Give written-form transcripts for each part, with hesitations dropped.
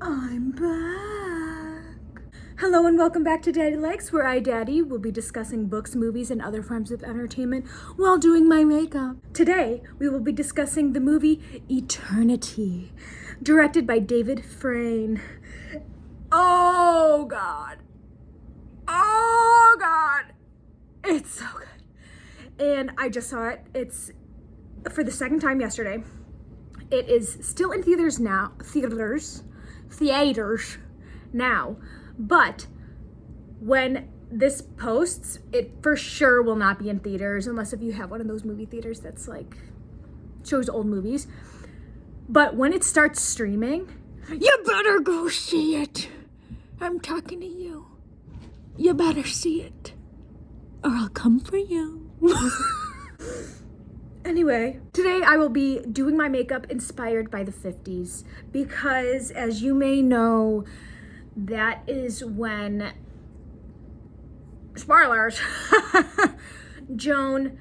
I'm back. Hello and welcome back to Daddy Likes, where I, Daddy, will be discussing books, movies, and other forms of entertainment while doing my makeup. Today, we will be discussing the movie Eternity, directed by David Frayne. Oh God. Oh God. It's so good. And I just saw it. It's for the second time yesterday. It is still in theaters now, but when this posts, it for sure will not be in theaters unless if you have one of those movie theaters that's like shows old movies. But when it starts streaming, you better go see it. I'm talking to you. You better see it, or I'll come for you. Anyway, today I will be doing my makeup inspired by the 50s because, as you may know, that is when, spoilers, Joan,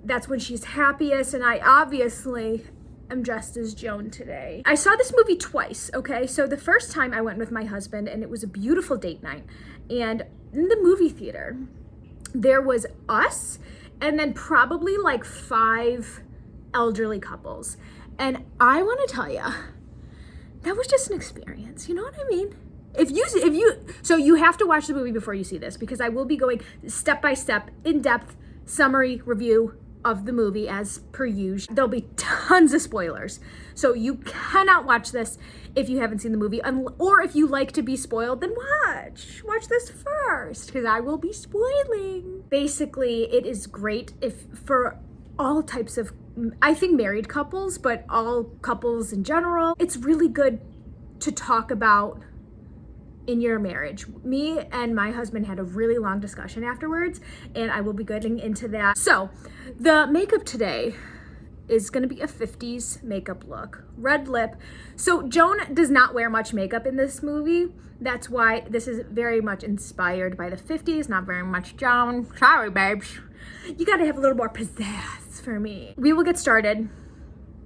that's when she's happiest, and I obviously am dressed as Joan today. I saw this movie twice, okay? So the first time I went with my husband, and it was a beautiful date night, and in the movie theater, there was us, and then probably like 5 elderly couples. And I want to tell you, that was just an experience. You know what I mean? So you have to watch the movie before you see this, because I will be going step by step, in-depth summary review of the movie as per usual. There'll be tons of spoilers. So you cannot watch this if you haven't seen the movie, or if you like to be spoiled, then watch this first, because I will be spoiling. Basically, it is great for all types of, I think, married couples, but all couples in general. It's really good to talk about in your marriage. Me and my husband had a really long discussion afterwards, and I will be getting into that. So the makeup today is going to be a 50s makeup look. Red lip. So Joan does not wear much makeup in this movie. That's why this is very much inspired by the 50s, not very much Joan. Sorry, babes. You got to have a little more pizzazz for me. We will get started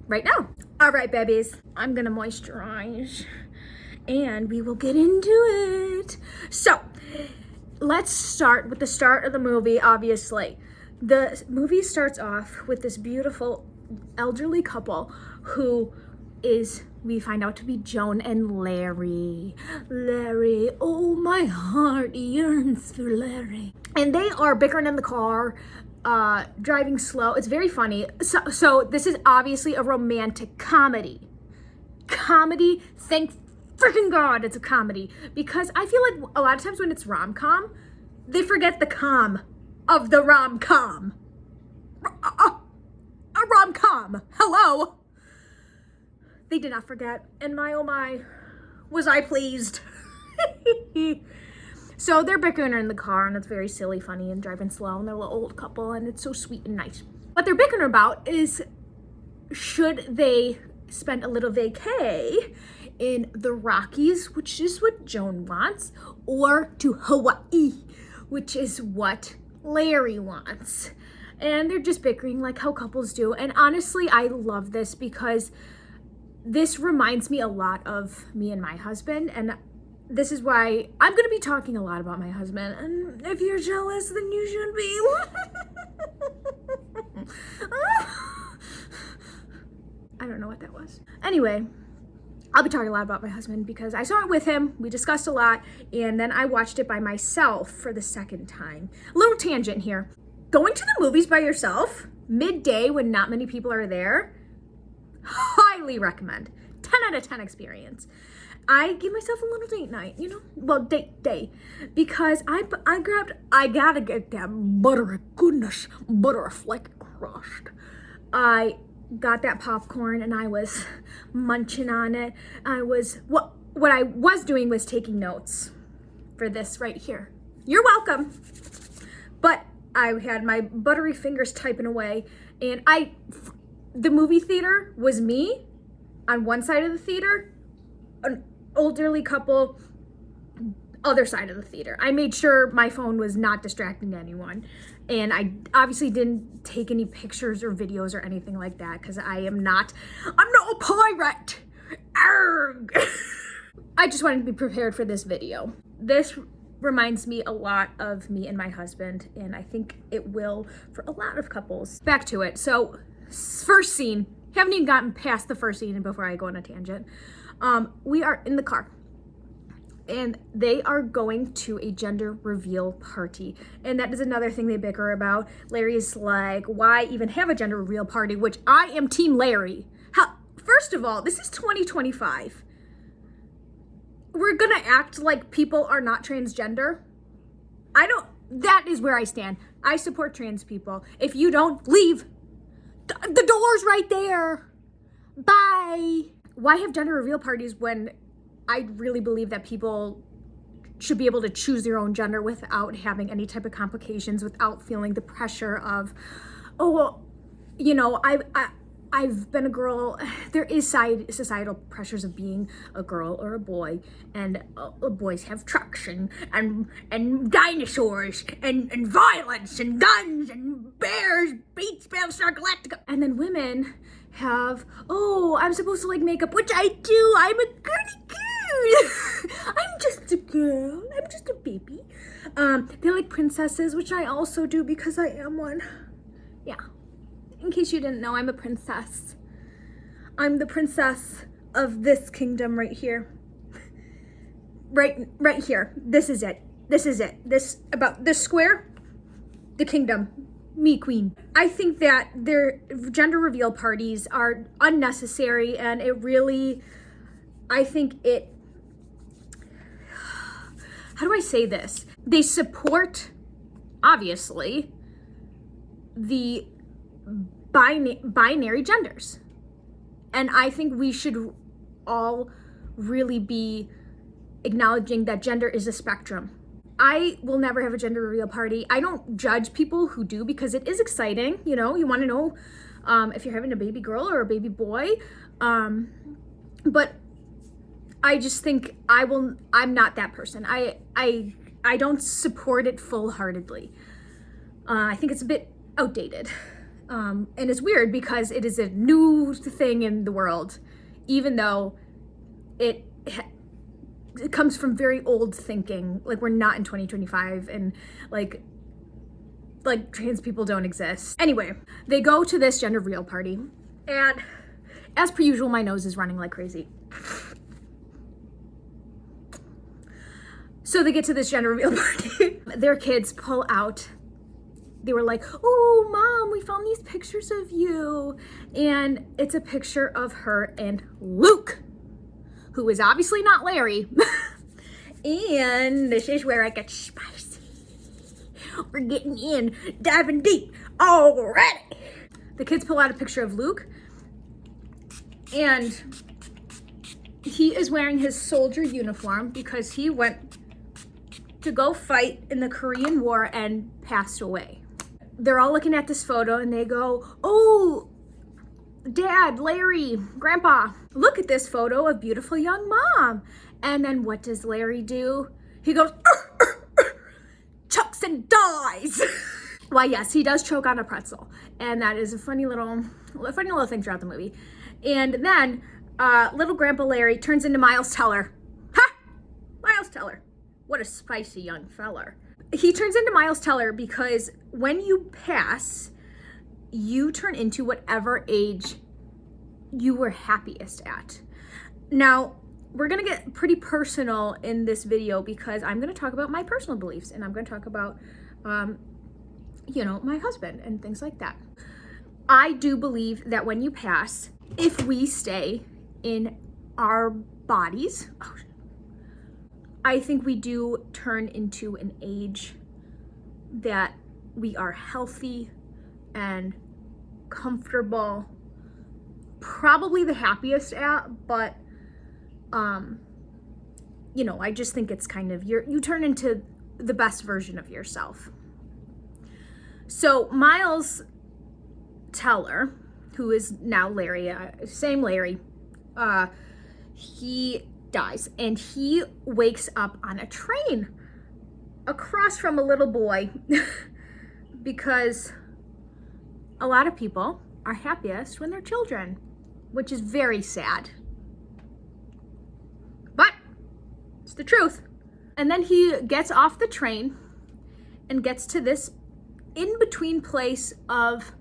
right now. All right, babies. I'm going to moisturize, and we will get into it. So let's start with the start of the movie. Obviously, the movie starts off with this beautiful elderly couple who we find out to be Joan and Larry. Larry, oh, my heart yearns for Larry. And they are bickering in the car, driving slow. It's very funny. So this is obviously a romantic comedy. Thank freaking God it's a comedy, because I feel like a lot of times when it's rom-com, they forget the com of the rom-com. A rom-com. Hello. They did not forget, and my oh my, was I pleased. So they're bickering in the car, and it's very silly, funny, and driving slow, and they're a little old couple, and it's so sweet and nice. What they're bickering about is, should they spend a little vacay in the Rockies, which is what Joan wants, or to Hawaii, which is what Larry wants. And they're just bickering like how couples do. And honestly, I love this because this reminds me a lot of me and my husband. And this is why I'm going to be talking a lot about my husband. And if you're jealous, then you should be. I don't know what that was. Anyway, I'll be talking a lot about my husband because I saw it with him, we discussed a lot, and then I watched it by myself for the second time. A little tangent here. Going to the movies by yourself, midday when not many people are there, highly recommend. 10 out of 10 experience. I give myself a little date night, date day, because I gotta get that butter, goodness, butterfly crushed. I got that popcorn and I was munching on it. What I was doing was taking notes for this right here. You're welcome. But I had my buttery fingers typing away, and the movie theater was me on one side of the theater, an elderly couple other side of the theater. I made sure my phone was not distracting anyone. And I obviously didn't take any pictures or videos or anything like that because I'm not a pirate. Arrgh. I just wanted to be prepared for this video. This reminds me a lot of me and my husband, and I think it will for a lot of couples. Back to it. So, first scene. Haven't even gotten past the first scene before I go on a tangent. We are in the car, and they are going to a gender reveal party. And that is another thing they bicker about. Larry is like, why even have a gender reveal party? Which I am Team Larry. First of all, this is 2025. We're gonna act like people are not transgender. That is where I stand. I support trans people. If you don't, leave. The door's right there. Bye. Why have gender reveal parties when I really believe that people should be able to choose their own gender without having any type of complications, without feeling the pressure of, oh, well, you know, I've been a girl. There is societal pressures of being a girl or a boy, and boys have trucks and dinosaurs and violence and guns and bears, beats, Battlestar Galactica. And then women have, oh, I'm supposed to like makeup, which I do. I'm a girly girl. I'm just a girl. I'm just a baby. They like princesses, which I also do because I am one. Yeah. In case you didn't know, I'm a princess. I'm the princess of this kingdom right here. Right here. This is it. This square, the kingdom. Me, queen. I think that their gender reveal parties are unnecessary, and it really, how do I say this? They support, obviously, the binary genders. And I think we should all really be acknowledging that gender is a spectrum. I will never have a gender reveal party. I don't judge people who do because it is exciting. You know, you want to know if you're having a baby girl or a baby boy. But I just think I'm not that person. I don't support it full-heartedly. I think it's a bit outdated. And it's weird because it is a new thing in the world, even though it comes from very old thinking. Like, we're not in 2025, and like trans people don't exist. Anyway, they go to this gender reveal party, and as per usual, my nose is running like crazy. So they get to this gender reveal party. Their kids pull out. They were like, oh, Mom, we found these pictures of you. And it's a picture of her and Luke, who is obviously not Larry. And this is where I get spicy. We're getting in, diving deep already. The kids pull out a picture of Luke, and he is wearing his soldier uniform because he went to go fight in the Korean War and passed away. They're all looking at this photo and they go, oh, Dad, Larry, Grandpa, look at this photo of beautiful young Mom. And then what does Larry do? He goes, chokes and dies. Why, yes, he does choke on a pretzel. And that is a funny little thing throughout the movie. And then little Grandpa Larry turns into Miles Teller. Ha! Miles Teller. What a spicy young feller. He turns into Miles Teller because when you pass, you turn into whatever age you were happiest at. Now, we're gonna get pretty personal in this video because I'm gonna talk about my personal beliefs, and I'm gonna talk about, my husband and things like that. I do believe that when you pass, if we stay in our bodies, I think we do turn into an age that we are healthy and comfortable, probably the happiest at, but I just think it's kind of, you turn into the best version of yourself. So Miles Teller, who is now Larry, same Larry, he dies, and he wakes up on a train across from a little boy because a lot of people are happiest when they're children, which is very sad. But it's the truth. And then he gets off the train and gets to this in-between place of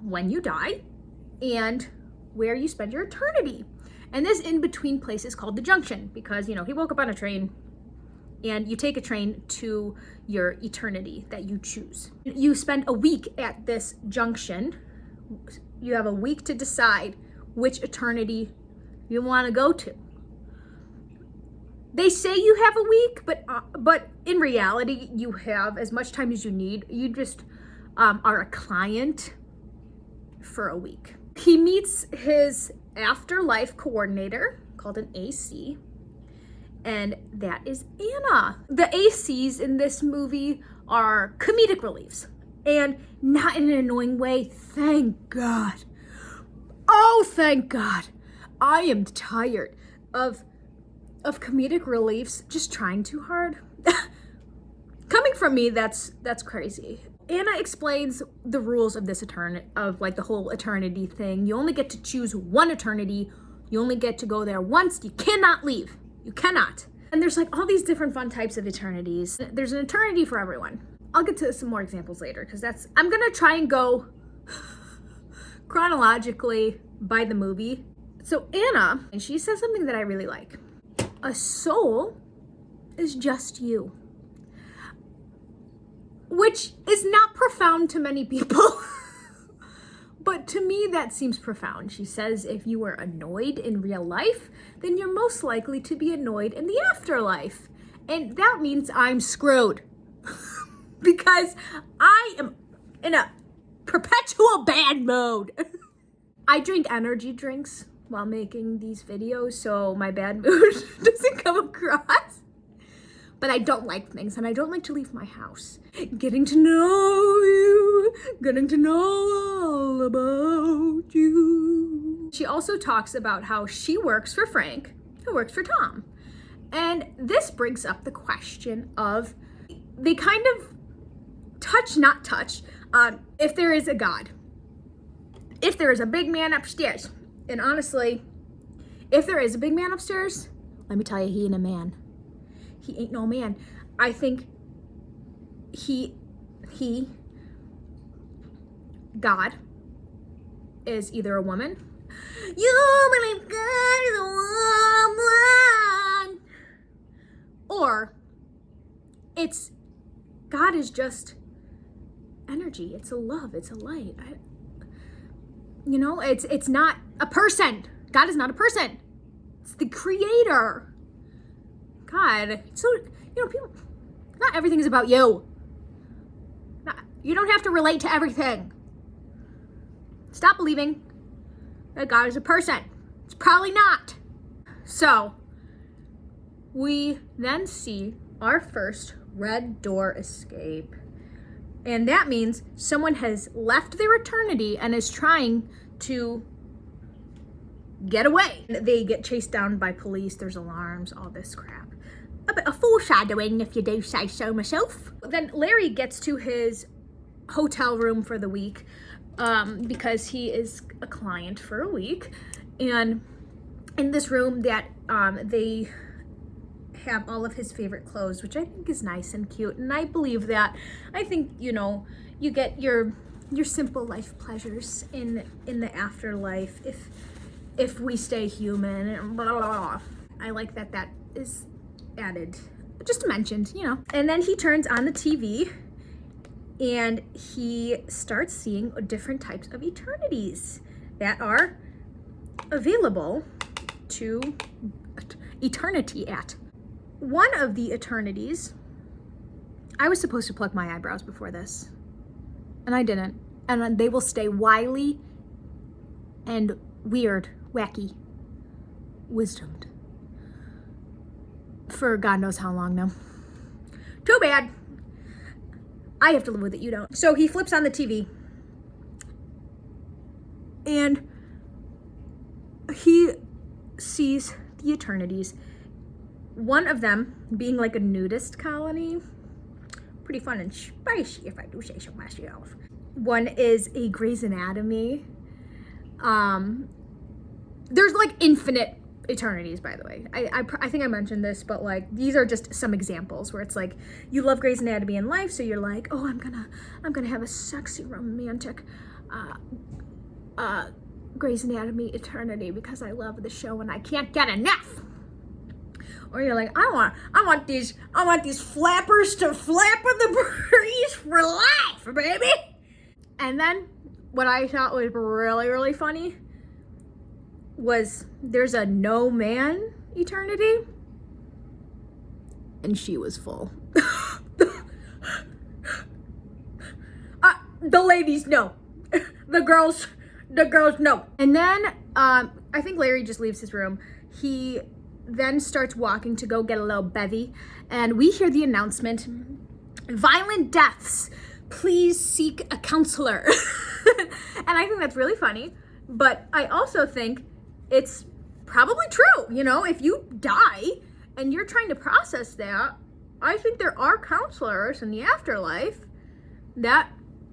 when you die and where you spend your eternity. And this in-between place is called the junction because, he woke up on a train, and you take a train to your eternity that you choose. You spend a week at this junction. You have a week to decide which eternity you want to go to. They say you have a week, but in reality, you have as much time as you need. You just are a client for a week. He meets his afterlife coordinator, called an AC, and that is Anna. The ACs in this movie are comedic reliefs, and not in an annoying way, thank God. Oh, thank God. I am tired of comedic reliefs just trying too hard. Coming from me, that's crazy. Anna explains the rules of this the whole eternity thing. You only get to choose one eternity. You only get to go there once. You cannot leave. You cannot. And there's all these different fun types of eternities. There's an eternity for everyone. I'll get to some more examples later because I'm gonna try and go chronologically by the movie. So Anna, and she says something that I really like. A soul is just you. Which is not profound to many people. But to me, that seems profound. She says if you were annoyed in real life, then you're most likely to be annoyed in the afterlife. And that means I'm screwed. Because I am in a perpetual bad mode. I drink energy drinks while making these videos, so my bad mood doesn't come across. But I don't like things, and I don't like to leave my house. Getting to know you, getting to know all about you. She also talks about how she works for Frank, who works for Tom. And this brings up the question of, they kind of not touch on if there is a God. If there is a big man upstairs. And honestly, if there is a big man upstairs, let me tell you, he ain't a man. He ain't no man. I think God is either a woman. You believe God is a woman. Or God is just energy. It's a love. It's a light. It's not a person. God is not a person. It's the creator. God, so, people, not everything is about you. You don't have to relate to everything. Stop believing that God is a person. It's probably not. So, we then see our first red door escape. And that means someone has left their eternity and is trying to get away. They get chased down by police, there's alarms, all this crap. A bit of foreshadowing, if you do say so myself. Then Larry gets to his hotel room for the week because he is a client for a week. And in this room that they have all of his favorite clothes, which I think is nice and cute. And I believe that. I think, you get your simple life pleasures in the afterlife if we stay human and blah, blah, blah. I like that is added, just mentioned, And then he turns on the TV and he starts seeing different types of eternities that are available to eternity at. One of the eternities, I was supposed to pluck my eyebrows before this, and I didn't. And they will stay wily and weird, wacky, wisdomed. For God knows how long now. Too bad. I have to live with it, you don't. So he flips on the TV. And he sees the eternities. One of them being like a nudist colony pretty fun and spicy, if I do say so myself. One is a Grey's Anatomy. There's like infinite eternities, by the way. I think I mentioned this, but like these are just some examples where it's like you love Grey's Anatomy in life, so you're like, oh, I'm gonna have a sexy romantic Grey's Anatomy eternity because I love the show and I can't get enough. Or you're like, I want these flappers to flap in the breeze for life, baby. And then what I thought was really, really funny was there's a no man eternity, and she was full. The ladies no, the girls no. And then I think Larry just leaves his room. He then starts walking to go get a little bevy, and we hear the announcement, violent deaths, please seek a counselor. And I think that's really funny, but I also think it's probably true. You know, if you die and you're trying to process that, I think there are counselors in the afterlife that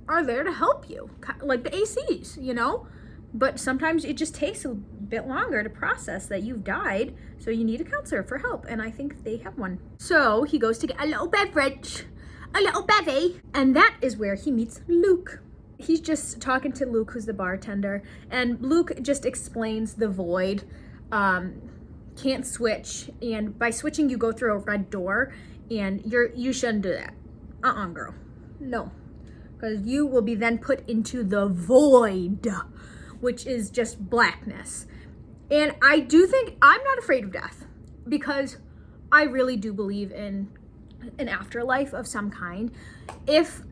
are there to help you, like the ACs, you know. But sometimes it just takes a bit longer to process that you've died, so you need a counselor for help, and I think they have one. So he goes to get a little beverage, a little bevy, and that is where he meets Luke. He's just talking to Luke, who's the bartender, and Luke just explains the void, can't switch, and by switching you go through a red door, and you shouldn't do that. Girl, no, because you will be then put into the void, which is just blackness. And I do think I'm not afraid of death because I really do believe in an afterlife of some kind. If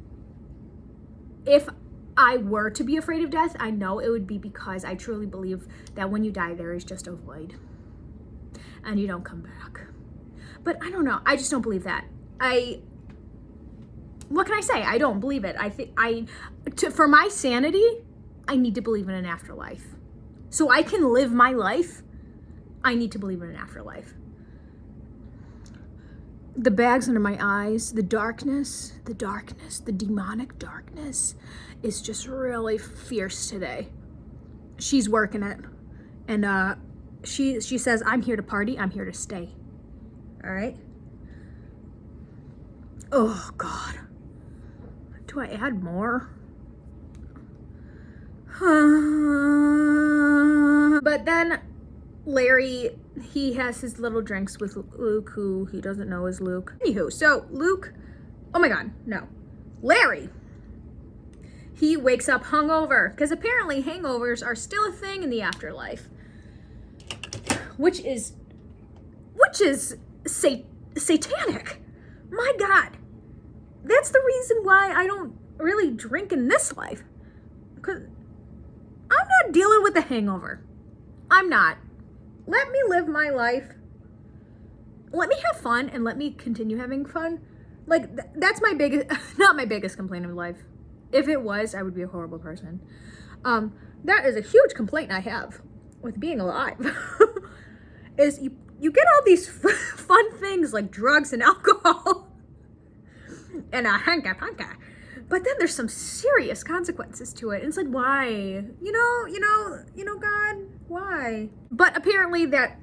I were to be afraid of death, I know it would be because I truly believe that when you die, there is just a void and you don't come back. But I don't know. I just don't believe that. What can I say? I don't believe it. I think for my sanity, I need to believe in an afterlife. So I can live my life, I need to believe in an afterlife. The bags under my eyes, the darkness, the demonic darkness is just really fierce today. She's working it. And she says, I'm here to party, I'm here to stay. All right? Oh, God. Do I add more? But then Larry, he has his little drinks with Luke, who he doesn't know is Luke. Anywho, so Luke, oh my God, no. Larry, he wakes up hungover, because apparently hangovers are still a thing in the afterlife, which is satanic. My God, that's the reason why I don't really drink in this life, because I'm not dealing with a hangover. I'm not. Let me live my life. Let me have fun and let me continue having fun. Like, that's my biggest, not my biggest complaint in life. If it was, I would be a horrible person. That is a huge complaint I have with being alive. Is you get all these fun things like drugs and alcohol and a hanka-panka. But then there's some serious consequences to it. And it's like, why? You know, God, why? But apparently that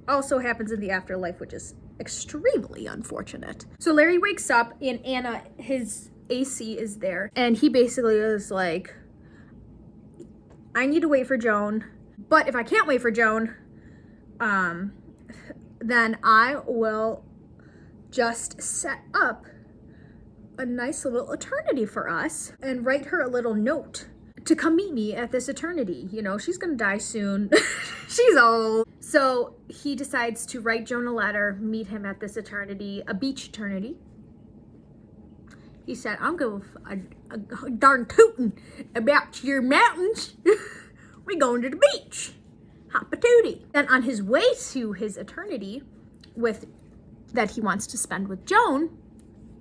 also happens in the afterlife, which is extremely unfortunate. So Larry wakes up and Anna, his AC is there. And he basically is like, I need to wait for Joan. But if I can't wait for Joan, then I will just set up a nice little eternity for us and write her a little note to come meet me at this eternity. You know, she's gonna die soon. She's old. So he decides to write Joan a letter, meet him at this eternity, a beach eternity. He said, I'm going a darn tootin' about your mountains. We're going to the beach. Hop-a-tootie. Then on his way to his eternity that he wants to spend with Joan,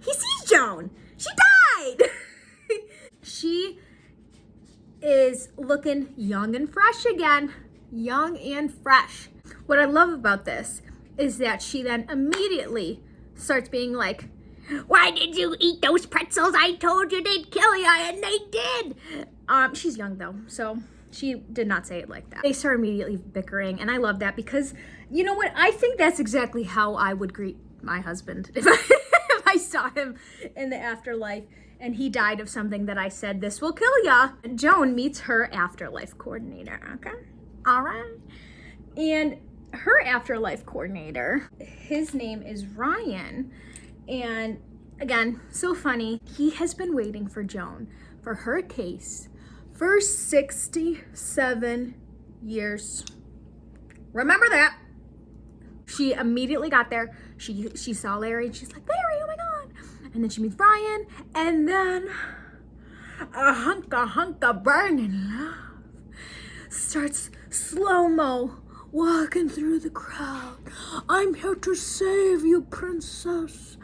he sees Joan. She died. She is looking young and fresh again. Young and fresh. What I love about this is that she then immediately starts being like, Why did you eat those pretzels? I told you they'd kill you, and they did. She's young though, so she did not say it like that. They start immediately bickering, and I love that because, you know what? I think that's exactly how I would greet my husband if I saw him in the afterlife and he died of something that I said, this will kill ya. Joan meets her afterlife coordinator, okay? All right. And her afterlife coordinator, his name is Ryan. And again, so funny. He has been waiting for Joan for her case for 67 years. Remember that. She immediately got there. She saw Larry and she's like, Larry, oh my God. And then she meets Ryan, and then a hunk of burning love starts slow-mo walking through the crowd. I'm here to save you, princess.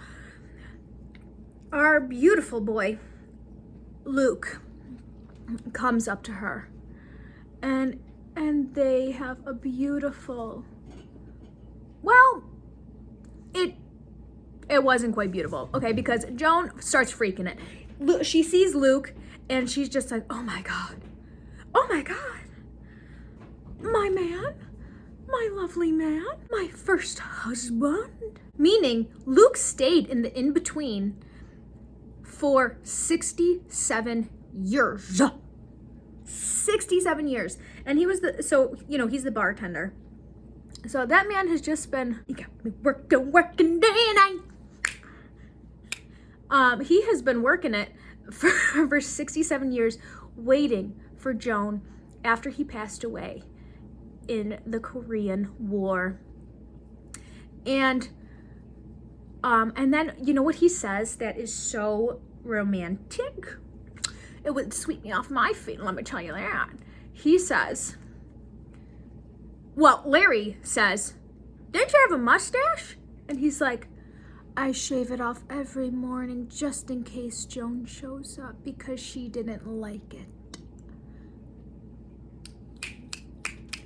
Our beautiful boy, Luke, comes up to her, and they have a beautiful, well, it wasn't quite beautiful, okay, because Joan starts freaking it. She sees Luke, and she's just like, oh my God, my man, my lovely man, my first husband. Meaning, Luke stayed in the in-between for 67 years. 67 years. And he was he's the bartender. So that man has just been, he got me working day and night. He has been working it for 67 years, waiting for Joan after he passed away in the Korean War. And then, you know what he says that is so romantic? It would sweep me off my feet, let me tell you that. He says, well, Larry says, didn't you have a mustache? And he's like, I shave it off every morning just in case Joan shows up because she didn't like it.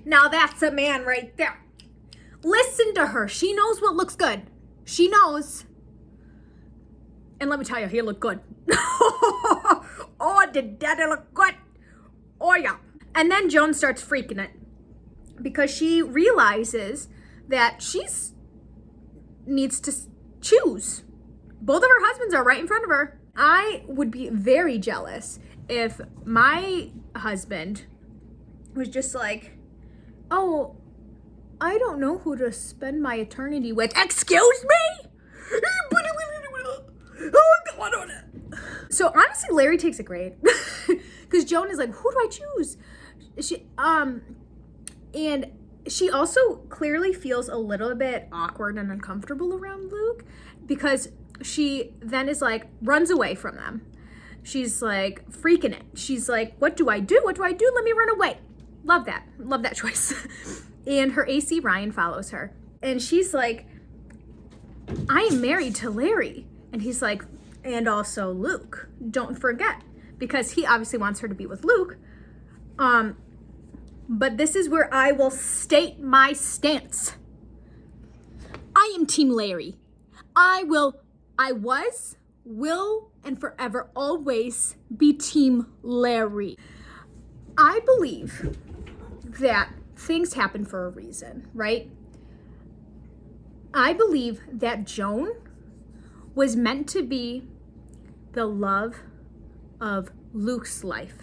Now that's a man right there. Listen to her. She knows what looks good. She knows. And let me tell you, he looked good. Oh, did Daddy look good? Oh, yeah. And then Joan starts freaking it because she realizes that she needs to choose. Both of her husbands are right in front of her. I would be very jealous if my husband was just like, oh, I don't know who to spend my eternity with. Excuse me? So honestly, Larry takes it great. Because Joan is like, who do I choose? And she also clearly feels a little bit awkward and uncomfortable around Luke because she then is like, runs away from them. She's like freaking it. She's like, what do I do? What do I do? Let me run away. Love that. Love that choice. And her AC Ryan follows her. And she's like, I am married to Larry. And he's like, and also Luke. Don't forget. Because he obviously wants her to be with Luke. But this is where I will state my stance. I am Team Larry. I was, will, and forever always be Team Larry. I believe that things happen for a reason, right? I believe that Joan was meant to be the love of Luke's life.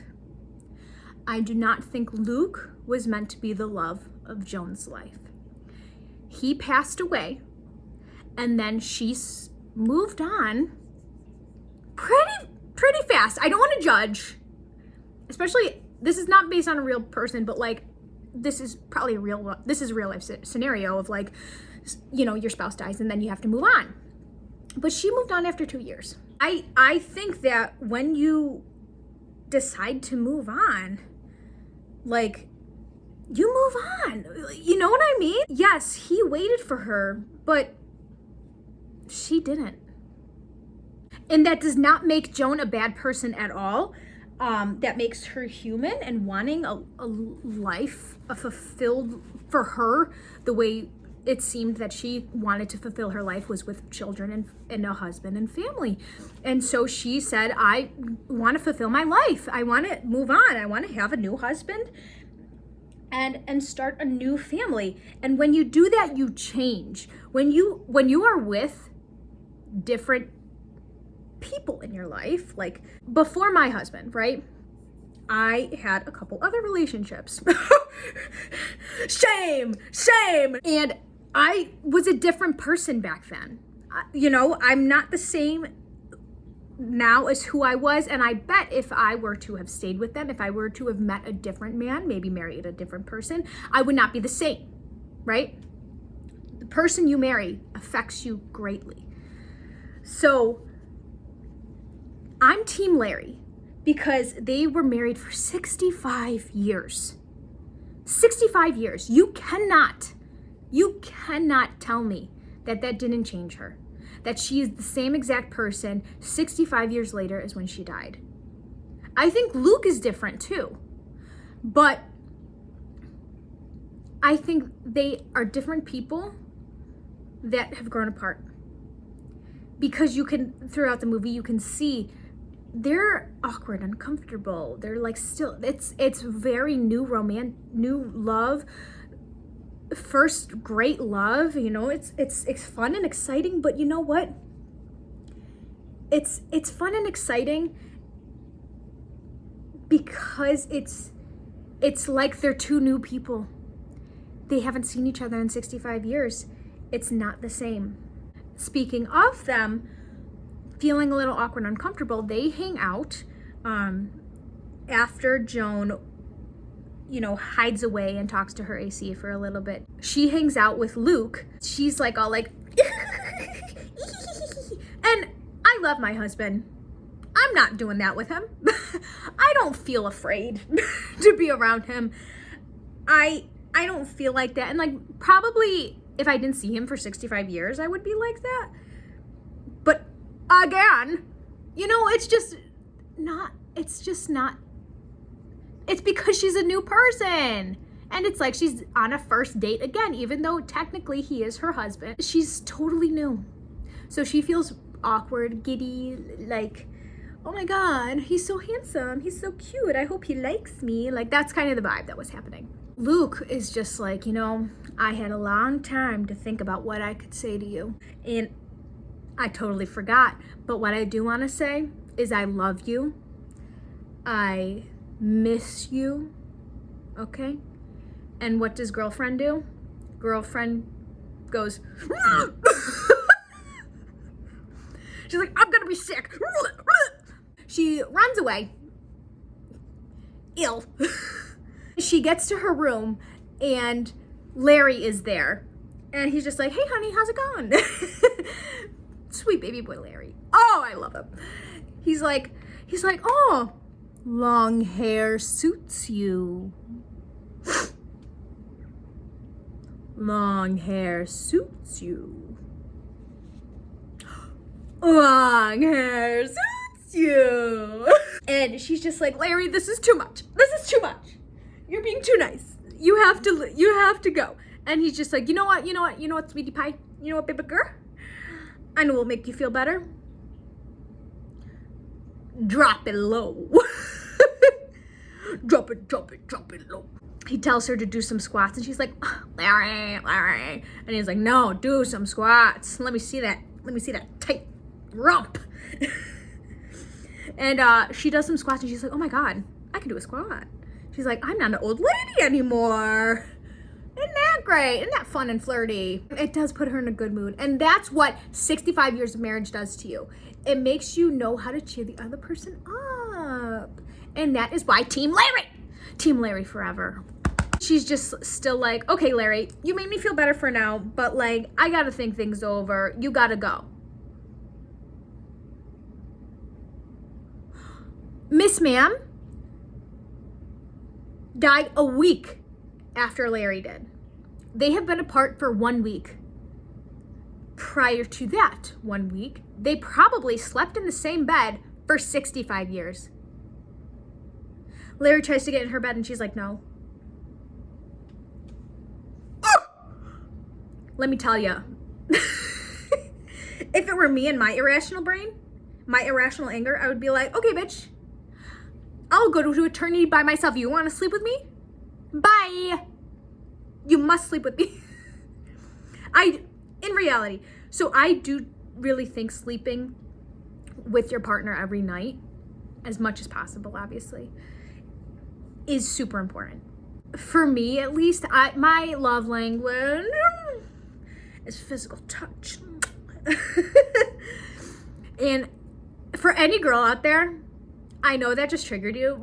I do not think Luke was meant to be the love of Joan's life. He passed away, and then she moved on pretty fast. I don't want to judge, especially, this is not based on a real person, but like, this is probably a real life scenario of like, you know, your spouse dies and then you have to move on. But she moved on after 2 years. I think that when you decide to move on, like, you move on. You know what I mean? Yes, he waited for her, but she didn't. And that does not make Joan a bad person at all. That makes her human and wanting a life fulfilled for her the way it seemed that she wanted to fulfill her life was with children and a husband and family. And so she said, I want to fulfill my life. I want to move on. I want to have a new husband and start a new family. And when you do that, you change. When you are with different people in your life, like before my husband, right? I had a couple other relationships. Shame. And I was a different person back then. I'm not the same now as who I was. And I bet if I were to have stayed with them, if I were to have met a different man, maybe married a different person, I would not be the same, right? The person you marry affects you greatly. So I'm Team Larry because they were married for 65 years. 65 years. You cannot tell me that didn't change her. That she is the same exact person 65 years later as when she died. I think Luke is different too. But I think they are different people that have grown apart. Because throughout the movie, you can see they're awkward, uncomfortable. They're like still, it's very new love. First great love, it's fun and exciting, but you know what? It's fun and exciting because it's like they're two new people. They haven't seen each other in 65 years. It's not the same. Speaking of them feeling a little awkward, uncomfortable, they hang out after Joan hides away and talks to her AC for a little bit. She hangs out with Luke. She's like all like, and I love my husband. I'm not doing that with him. I don't feel afraid to be around him. I don't feel like that. And like probably if I didn't see him for 65 years, I would be like that. But again, it's just not. It's because she's a new person. And it's like she's on a first date again, even though technically he is her husband. She's totally new. So she feels awkward, giddy, like, oh my God, he's so handsome. He's so cute. I hope he likes me. Like, that's kind of the vibe that was happening. Luke is just like, I had a long time to think about what I could say to you. And I totally forgot. But what I do want to say is I love you. I miss you. Okay? And what does girlfriend do? Girlfriend goes, she's like, I'm gonna be sick. She runs away. Ill. She gets to her room and Larry is there. And he's just like, hey honey, how's it going? Sweet baby boy Larry. Oh, I love him. He's like, oh, long hair suits you. Long hair suits you. Long hair suits you. And she's just like, Larry, this is too much. This is too much. You're being too nice. You have to go. And he's just like, you know what, sweetie pie? You know what, baby girl? I know what'll make you feel better. Drop it low. Drop it low. He tells her to do some squats and she's like, oh, Larry. And he's like, no, do some squats. Let me see that tight rump. And she does some squats and she's like, oh my God, I can do a squat. She's like, I'm not an old lady anymore. Isn't that great? Isn't that fun and flirty? It does put her in a good mood. And that's what 65 years of marriage does to you. It makes you know how to cheer the other person up. And that is why Team Larry. Team Larry forever. She's just still like, okay, Larry, you made me feel better for now, but like, I gotta think things over. You gotta go. Miss Ma'am died a week after Larry did. They have been apart for 1 week. Prior to that 1 week, they probably slept in the same bed for 65 years. Larry tries to get in her bed and she's like, no. let me tell you, if it were me and my irrational brain, my irrational anger, I would be like, okay, bitch, I'll go to eternity by myself. You want to sleep with me? Bye. You must sleep with me. In reality, so I do really think sleeping with your partner every night, as much as possible, obviously, is super important. For me, at least, my love language is physical touch. And for any girl out there, I know that just triggered you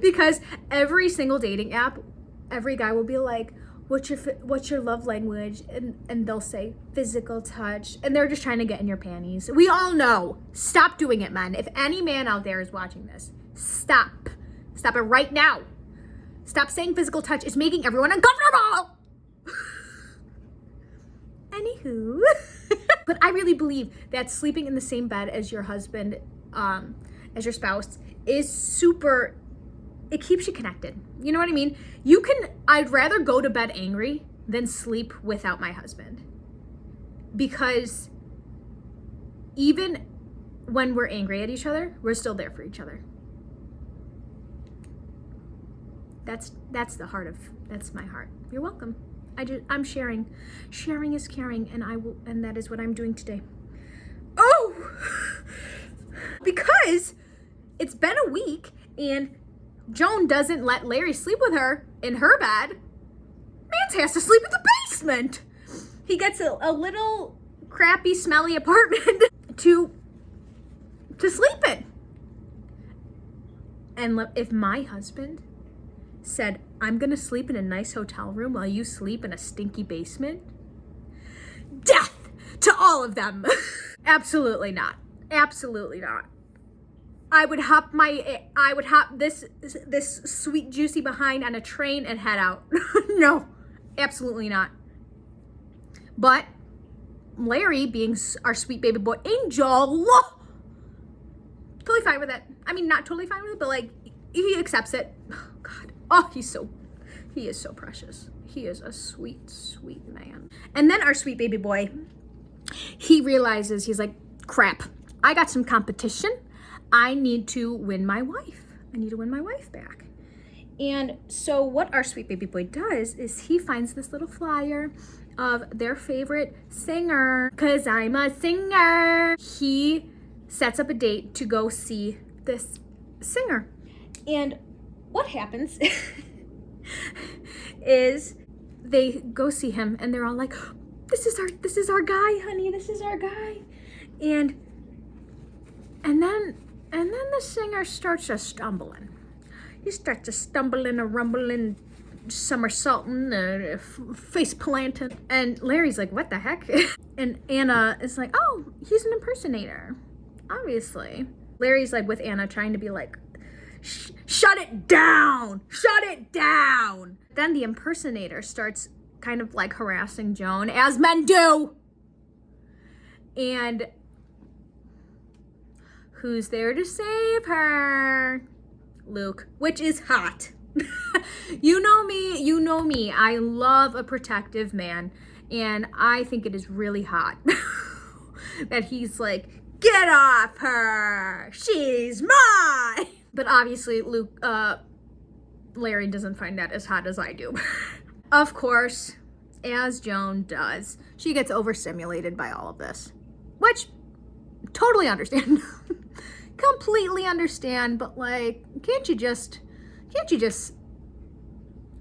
because every single dating app, every guy will be like, what's your love language? And they'll say physical touch, and they're just trying to get in your panties. We all know. Stop doing it, men. If any man out there is watching this, stop it right now. Stop saying physical touch. It's making everyone uncomfortable. Anywho. But I really believe that sleeping in the same bed as your husband, as your spouse, is super, it keeps you connected. You know what I mean? I'd rather go to bed angry than sleep without my husband. Because even when we're angry at each other, we're still there for each other. That's my heart. You're welcome. I'm sharing. Sharing is caring, and that is what I'm doing today. Oh! Because it's been a week and Joan doesn't let Larry sleep with her in her bed. Mans has to sleep in the basement. He gets a little crappy, smelly apartment to sleep in. And if my husband said, I'm gonna sleep in a nice hotel room while you sleep in a stinky basement, death to all of them. Absolutely not. Absolutely not. I would hop this sweet juicy behind on a train and head out. No, absolutely not. But Larry, being our sweet baby boy angel, totally fine with it. I mean, not totally fine with it, but like, he accepts it. Oh, God. Oh, he is so precious. He is a sweet, sweet man. And then our sweet baby boy, he realizes, he's like, crap, I got some competition. I need to win my wife. I need to win my wife back. And so what our sweet baby boy does is he finds this little flyer of their favorite singer, 'cause I'm a singer. He sets up a date to go see this singer. And what happens is they go see him and they're all like, this is our guy, honey, this is our guy. And then the singer starts just stumbling. He starts just stumbling and rumbling, somersaulting, face planting. And Larry's like, what the heck? And Anna is like, oh, he's an impersonator, obviously. Larry's like with Anna, trying to be like, shut it down, shut it down. Then the impersonator starts kind of like harassing Joan, as men do. And who's there to save her? Luke, which is hot. You know me. I love a protective man, and I think it is really hot that he's like, get off her, she's mine. But obviously Larry doesn't find that as hot as I do. Of course, as Joan does, she gets overstimulated by all of this, which totally understand. Completely understand, but like, can't you just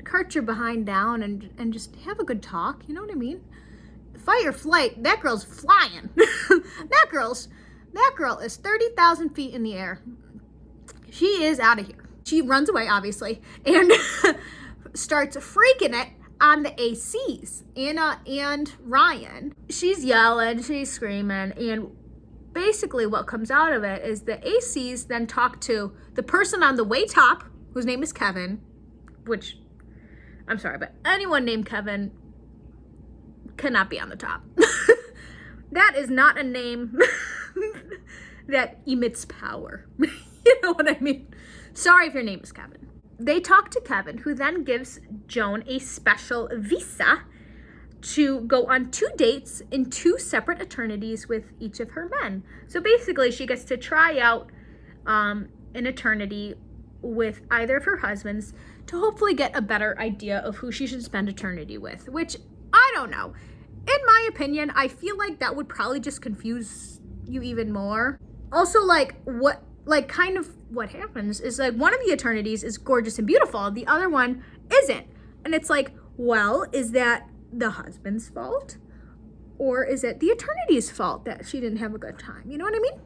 cart your behind down and just have a good talk? You know what I mean? Fight or flight. That girl's flying. That girl is 30,000 feet in the air. She is out of here. She runs away, obviously, and starts freaking it on the ACs, Anna and Ryan. She's yelling, she's screaming, and basically what comes out of it is the ACs then talk to the person on the way top, whose name is Kevin, which, I'm sorry, but anyone named Kevin cannot be on the top. That is not a name that emits power. You know what I mean? Sorry if your name is Kevin. They talk to Kevin, who then gives Joan a special visa to go on 2 dates in 2 separate eternities with each of her men. So basically, she gets to try out an eternity with either of her husbands to hopefully get a better idea of who she should spend eternity with, which I don't know. In my opinion, I feel like that would probably just confuse you even more. Also, like, what happens is, like, one of the eternities is gorgeous and beautiful, the other one isn't. And it's like, well, is that the husband's fault? Or is it the eternity's fault that she didn't have a good time? You know what I mean?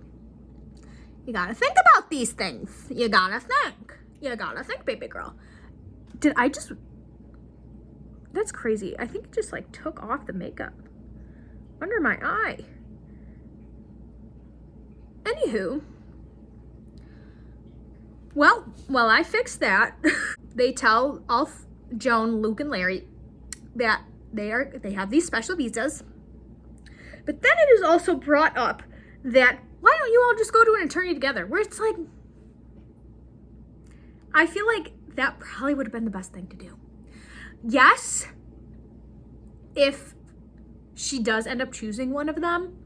You gotta think about these things. You gotta think. You gotta think, baby girl. That's crazy. I think it just, like, took off the makeup under my eye. Anywho, well, I fixed that. They tell Joan, Luke, and Larry that they have these special visas. But then it is also brought up that, why don't you all just go to an eternity together? Where it's like, I feel like that probably would have been the best thing to do. Yes, if she does end up choosing one of them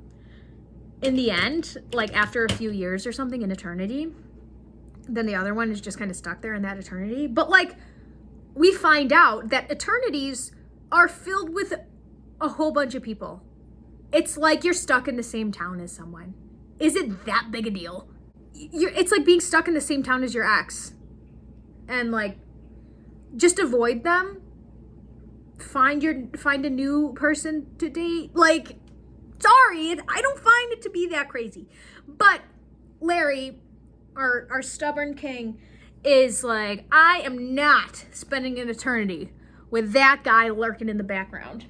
in the end, like after a few years or something in eternity, then the other one is just kind of stuck there in that eternity. But, like, we find out that eternities are filled with a whole bunch of people. It's like you're stuck in the same town as someone. Is it that big a deal? It's like being stuck in the same town as your ex. And, like, just avoid them. Find a new person to date. Like, sorry, I don't find it to be that crazy. But Larry, our stubborn king, is like, I am not spending an eternity with that guy lurking in the background.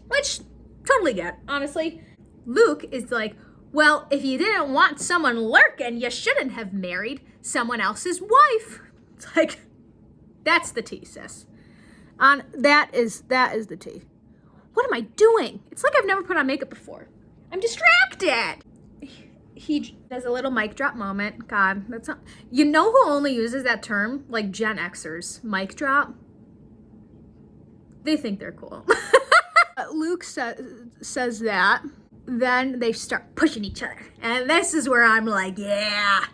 Which, totally get, honestly. Luke is like, well, if you didn't want someone lurking, you shouldn't have married someone else's wife. It's like, that's the tea, sis. That is the tea. What am I doing? It's like I've never put on makeup before. I'm distracted. He does a little mic drop moment. God, that's not... You know who only uses that term? Like Gen Xers. Mic drop. They think they're cool. Luke says that. Then they start pushing each other. And this is where I'm like, yeah.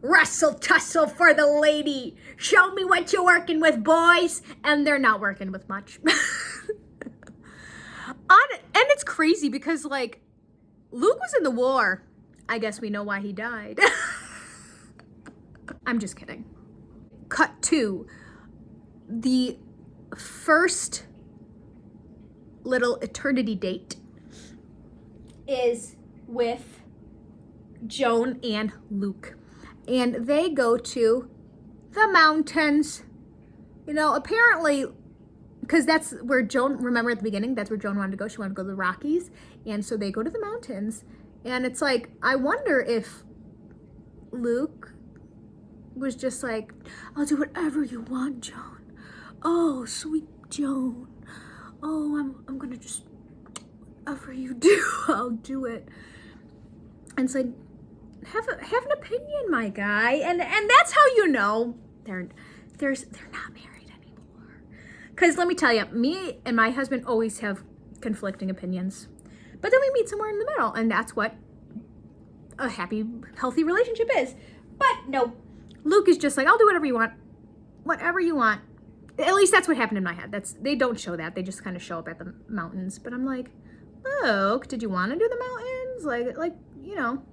Wrestle tussle for the lady. Show me what you're working with, boys. And they're not working with much. And it's crazy because, like, Luke was in the war. I guess we know why he died. I'm just kidding. Cut to the first little eternity date is with Joan and Luke. And they go to the mountains. You know, apparently, because that's where Joan, remember at the beginning, that's where Joan wanted to go. She wanted to go to the Rockies. And so they go to the mountains. And it's like, I wonder if Luke was just like, I'll do whatever you want, Joan. Oh, sweet Joan. Oh, I'm gonna just, whatever you do, I'll do it. And it's like, have an opinion, my guy. And that's how you know they're not married anymore. Because let me tell you, me and my husband always have conflicting opinions. But then we meet somewhere in the middle, and that's what a happy, healthy relationship is. But no, Luke is just like, I'll do whatever you want. Whatever you want. At least that's what happened in my head. They don't show that. They just kind of show up at the mountains. But I'm like, Luke, did you want to do the mountains? Like, you know,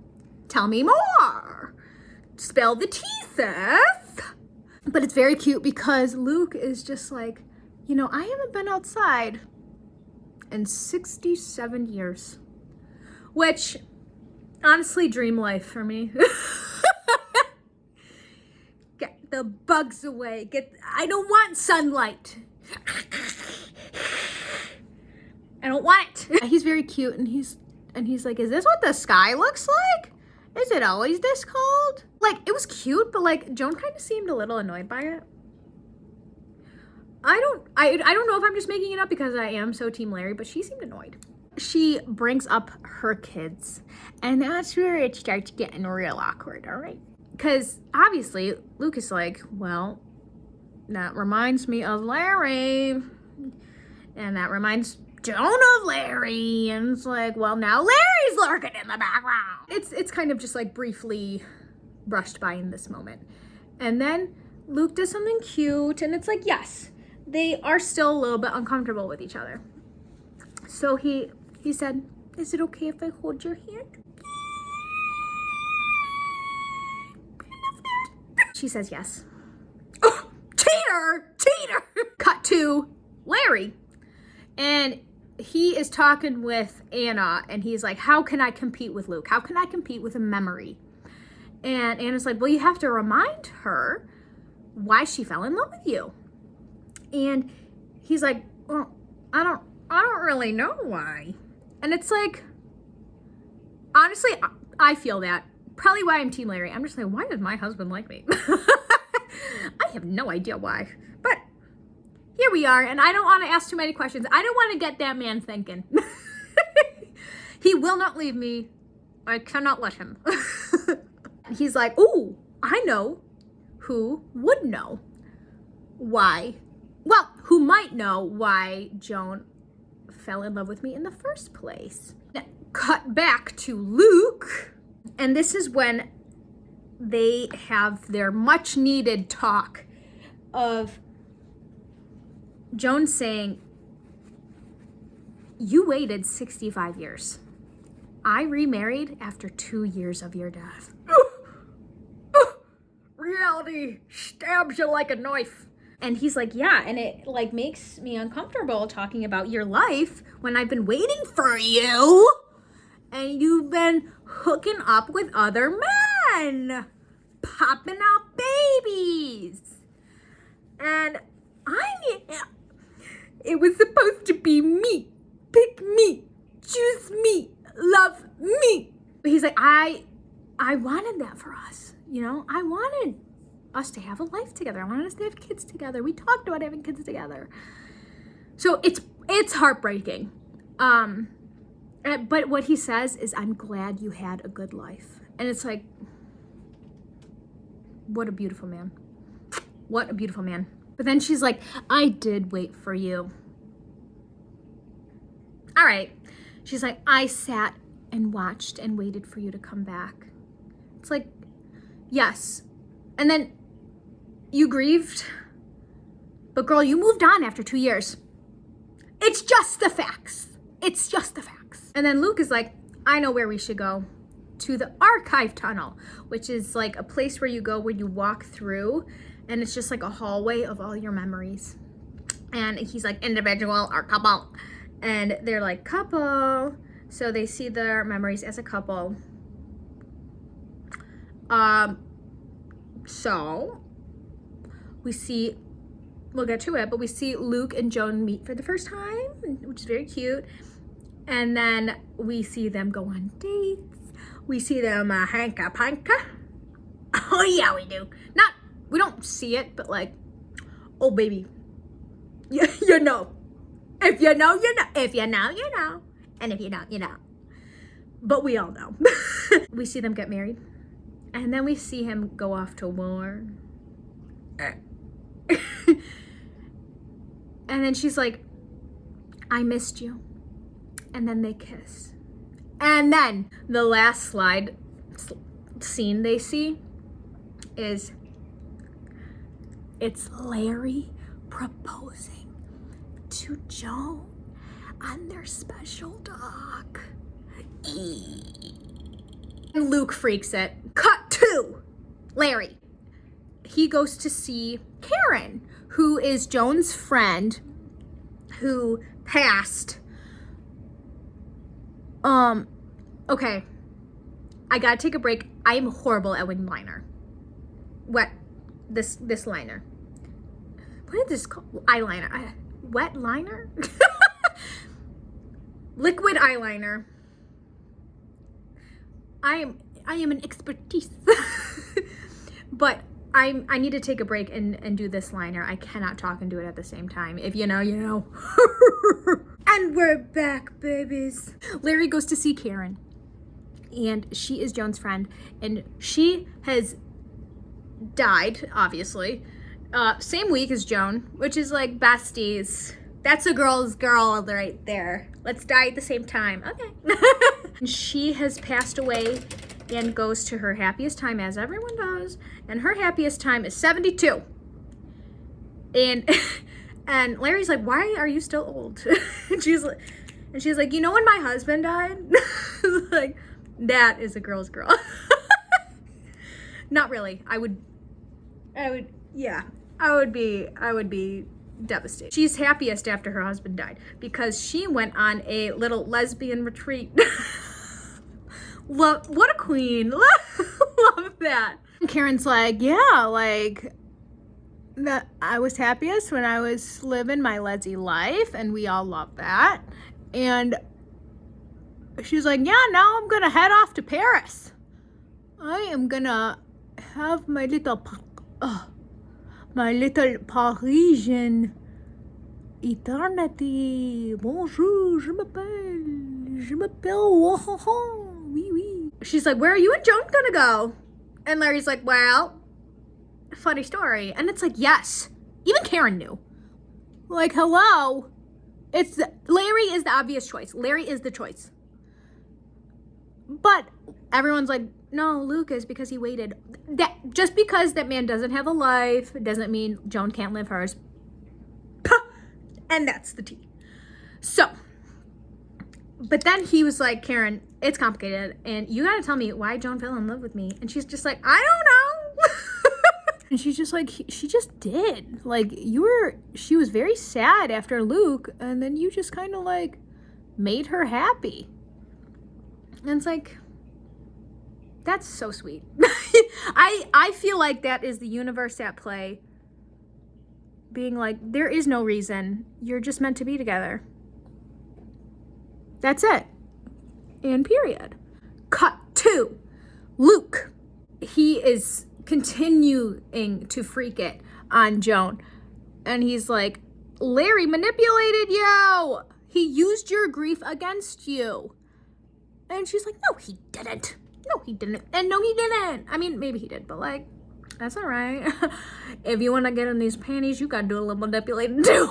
tell me more. Spell the tea, sis. But it's very cute because Luke is just like, you know, I haven't been outside in 67 years, which honestly, dream life for me. Get the bugs away. I don't want sunlight. I don't want it. He's very cute, and he's like, is this what the sky looks like? Is it always this cold? Like, it was cute, but like Joan kind of seemed a little annoyed by it. I don't know if I'm just making it up because I am so Team Larry, but she seemed annoyed. She brings up her kids, and that's where it starts getting real awkward, all right? Because obviously Luke is like, well, that reminds me of Larry, and that reminds don't of Larry. And it's like, well, now Larry's lurking in the background. It's kind of just like briefly brushed by in this moment. And then Luke does something cute, and it's like, yes, they are still a little bit uncomfortable with each other. So he said, is it okay if I hold your hand? She says yes. Oh, cheater! Cut to Larry. And he is talking with Anna, and he's like, how can I compete with Luke? How can I compete with a memory? And Anna's like, well, you have to remind her why she fell in love with you. And he's like, well, I don't really know why. And it's like, honestly, I feel that. Probably why I'm Team Larry. I'm just like, why does my husband like me? I have no idea why. But here we are, and I don't want to ask too many questions. I don't want to get that man thinking. He will not leave me. I cannot let him. He's like, ooh, I know who would know why. Well, who might know why Joan fell in love with me in the first place. Now, cut back to Luke. And this is when they have their much needed talk of Joan saying, you waited 65 years. I remarried after 2 years of your death. Reality stabs you like a knife. And he's like, yeah, and it like makes me uncomfortable talking about your life when I've been waiting for you. And you've been hooking up with other men, popping out babies. And it was supposed to be me, pick me, choose me, love me. But he's like, I wanted that for us. You know, I wanted us to have a life together. I wanted us to have kids together. We talked about having kids together. So it's heartbreaking. But what he says is, I'm glad you had a good life. And it's like, what a beautiful man. What a beautiful man. But then she's like, I did wait for you. All right. She's like, I sat and watched and waited for you to come back. It's like, yes. And then you grieved. But girl, you moved on after 2 years. It's just the facts. It's just the facts. And then Luke is like, I know where we should go. To the archive tunnel, which is like a place where you go when you walk through, and it's just like a hallway of all your memories. And he's like, individual or couple. And they're like, couple. So they see their memories as a couple. So we'll get to it, but we see Luke and Joan meet for the first time, which is very cute. And then we see them go on dates. We see them hanka-panka. Oh yeah, we do. We don't see it, but like, oh baby, you know. If you know, you know. If you know, you know. And if you don't, you know. But we all know. We see them get married. And then we see him go off to war. And then she's like, I missed you. And then they kiss. And then the last scene they see is, it's Larry proposing to Joan on their special dock. And Luke freaks it. Cut to Larry. He goes to see Karen, who is Joan's friend who passed. Okay. I gotta take a break. I am horrible at wing liner. This liner. What is this called? Eyeliner. Wet liner? Liquid eyeliner. I am an expertise. But I need to take a break and do this liner. I cannot talk and do it at the same time. If you know, you know. And we're back, babies. Larry goes to see Karen. And she is Joan's friend. And she has died, obviously. Same week as Joan, which is like besties. That's a girl's girl right there. Let's die at the same time. Okay. She has passed away and goes to her happiest time, as everyone does. And her happiest time is 72. And and Larry's like, why are you still old? and she's like, you know when my husband died? Like, that is a girl's girl. Not really. I would be devastated. She's happiest after her husband died because she went on a little lesbian retreat. What a queen. Love that. Karen's like, yeah, like that I was happiest when I was living my lesy life, and we all love that. And she's like, yeah, now I'm gonna head off to Paris. I am gonna have my little Parisian eternity. Bonjour, je m'appelle, oui, oui. She's like, where are you and Joan gonna go? And Larry's like, well, funny story. And it's like, yes, even Karen knew. Like, hello, Larry is the obvious choice. Larry is the choice. But everyone's like, no, Luke is, because he waited. That just because that man doesn't have a life doesn't mean Joan can't live hers. And that's the tea. So, but then he was like, Karen, it's complicated, and you gotta tell me why Joan fell in love with me. And she's just like, I don't know. And she's just like, she just did. Like, she was very sad after Luke, and then you just kind of like made her happy. And it's like, that's so sweet. I feel like that is the universe at play. Being like, there is no reason. You're just meant to be together. That's it. And period. Cut to Luke. He is continuing to freak it on Joan. And he's like, Larry manipulated you. He used your grief against you. And she's like, no, he didn't. No, he didn't. And no, he didn't. I mean, maybe he did, but like, that's all right. If you want to get in these panties, you got to do a little manipulating too.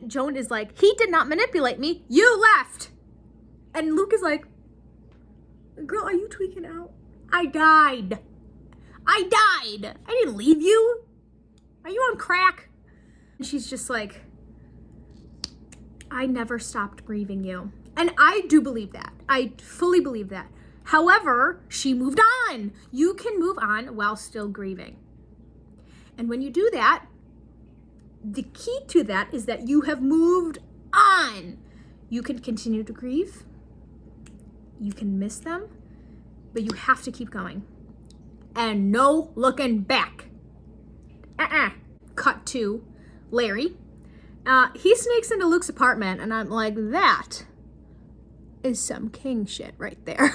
Joan is like, he did not manipulate me. You left. And Luke is like, girl, are you tweaking out? I died. I didn't leave you. Are you on crack? And she's just like, I never stopped grieving you. And I do believe that. I fully believe that. However, she moved on. You can move on while still grieving. And when you do that, the key to that is that you have moved on. You can continue to grieve. You can miss them, but you have to keep going. And no looking back. Cut to Larry. He sneaks into Luke's apartment, and I'm like, that is some king shit right there.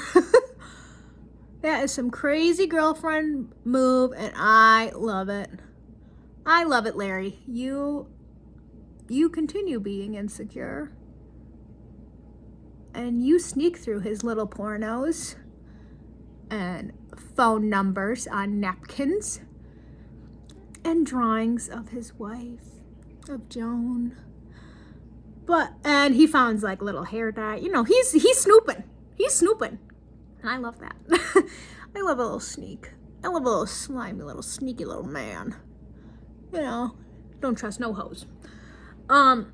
That is some crazy girlfriend move, and I love it. I love it, Larry. You continue being insecure, and you sneak through his little pornos and phone numbers on napkins and drawings of his wife, of Joan. And he finds like little hair dye. You know, he's snooping. He's snooping. And I love that. I love a little sneak. I love a little slimy, little sneaky little man. You know, don't trust no hoes. But